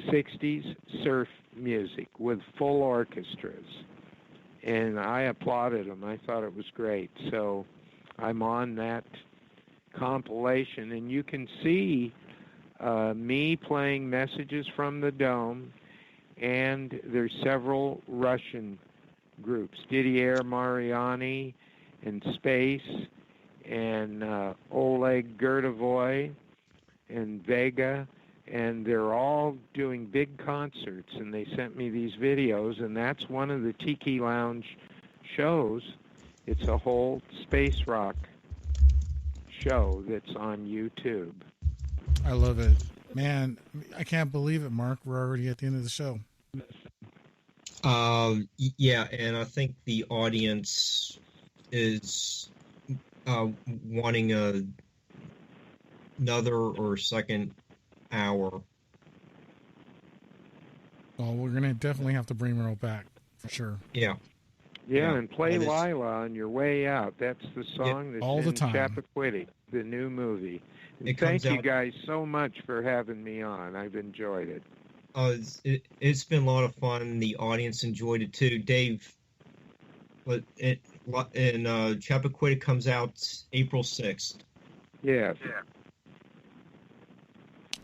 Speaker 3: 60s surf music with full orchestras. And I applauded them. I thought it was great. So I'm on that compilation, and you can see me playing Messages from the Dome, and there's several Russian groups, Didier Mariani and Space, and Oleg Gerdovoy and Vega, and they're all doing big concerts, and they sent me these videos, and that's one of the Tiki Lounge shows. It's a whole space rock show that's on YouTube.
Speaker 1: I love it. Man, I can't believe it, Mark. We're already at the end of the show.
Speaker 2: Yeah, and I think the audience is wanting another or second hour.
Speaker 1: Well, we're going to definitely have to bring Merle back, for sure.
Speaker 2: Yeah.
Speaker 3: Yeah, and play Lila on your way out. That's the song that's
Speaker 1: all
Speaker 3: in
Speaker 1: the time.
Speaker 3: Chappaquiddick, the new movie. And thank you guys so much for having me on. I've enjoyed it.
Speaker 2: It's been a lot of fun. The audience enjoyed it too. Dave, Chappaquiddick comes out April 6th.
Speaker 3: Yes.
Speaker 2: Yeah.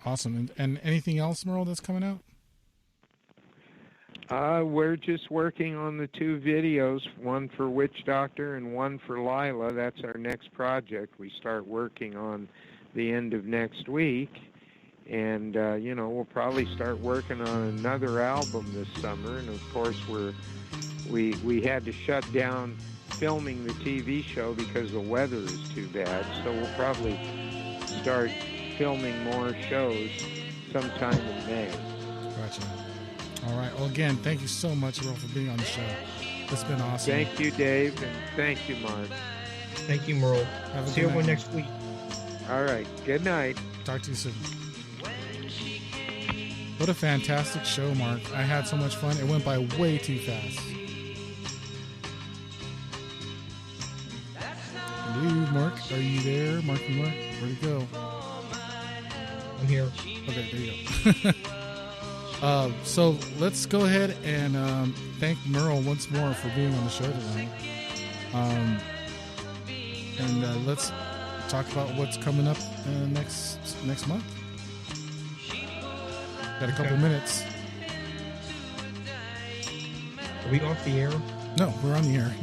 Speaker 1: Awesome. And anything else, Merle, that's coming out?
Speaker 3: We're just working on the 2 videos, one for Witch Doctor and one for Lila. That's our next project. We start working on the end of next week. And, we'll probably start working on another album this summer. And, of course, we had to shut down filming the TV show because the weather is too bad. So we'll probably start filming more shows sometime in May.
Speaker 1: Gotcha. All right. Well, again, thank you so much, Merle, for being on the show. It's been awesome.
Speaker 3: Thank you, Dave, and thank you, Mark.
Speaker 2: Thank you, Merle. See everyone next week.
Speaker 3: All right. Good night.
Speaker 1: Talk to you soon. What a fantastic show, Mark. I had so much fun. It went by way too fast. And you, Mark, are you there? Marky Mark, where'd he go?
Speaker 2: I'm here.
Speaker 1: Okay, there you go. So let's go ahead and thank Merle once more for being on the show tonight. And let's talk about what's coming up next month. Got a couple minutes.
Speaker 2: Are we off the air?
Speaker 1: No, we're on the air.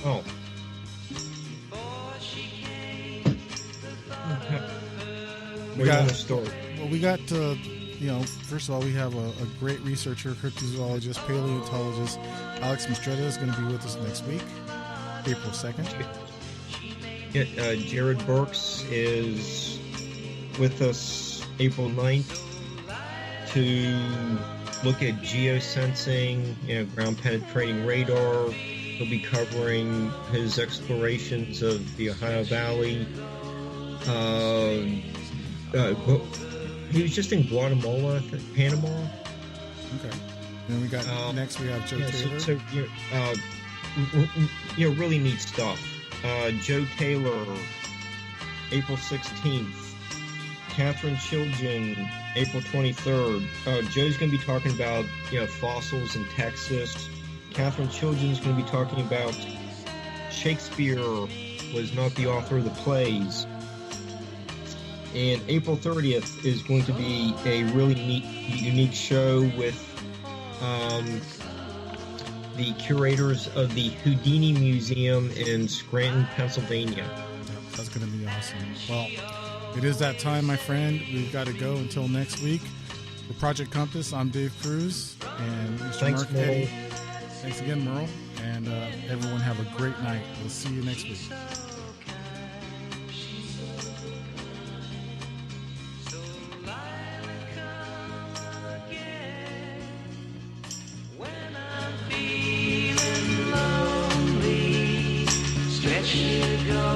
Speaker 2: Oh.
Speaker 1: We got a story. Well, we got, first of all, we have a great researcher, cryptozoologist, paleontologist. Alex Mistretta is going to be with us next week, April 2nd.
Speaker 2: Jared Burks is with us April 9th to look at geosensing, ground penetrating radar. He'll be covering his explorations of the Ohio Valley. He was just in Guatemala, Panama.
Speaker 1: Okay. And we got next we have Joe Taylor.
Speaker 2: So really neat stuff. Joe Taylor, April 16th. Catherine Chilgen, April 23rd. Joe's going to be talking about fossils in Texas. Catherine Chilgen's going to be talking about Shakespeare was not the author of the plays. And April 30th is going to be a really neat, unique show with the curators of the Houdini Museum in Scranton, Pennsylvania.
Speaker 1: That's going to be awesome. Well, it is that time, my friend. We've got to go until next week. For Project Compass, I'm Dave Cruz and Mr. Mark Petty. Thanks again, Merle. And everyone have a great night. We'll see you next week.
Speaker 4: Stretch your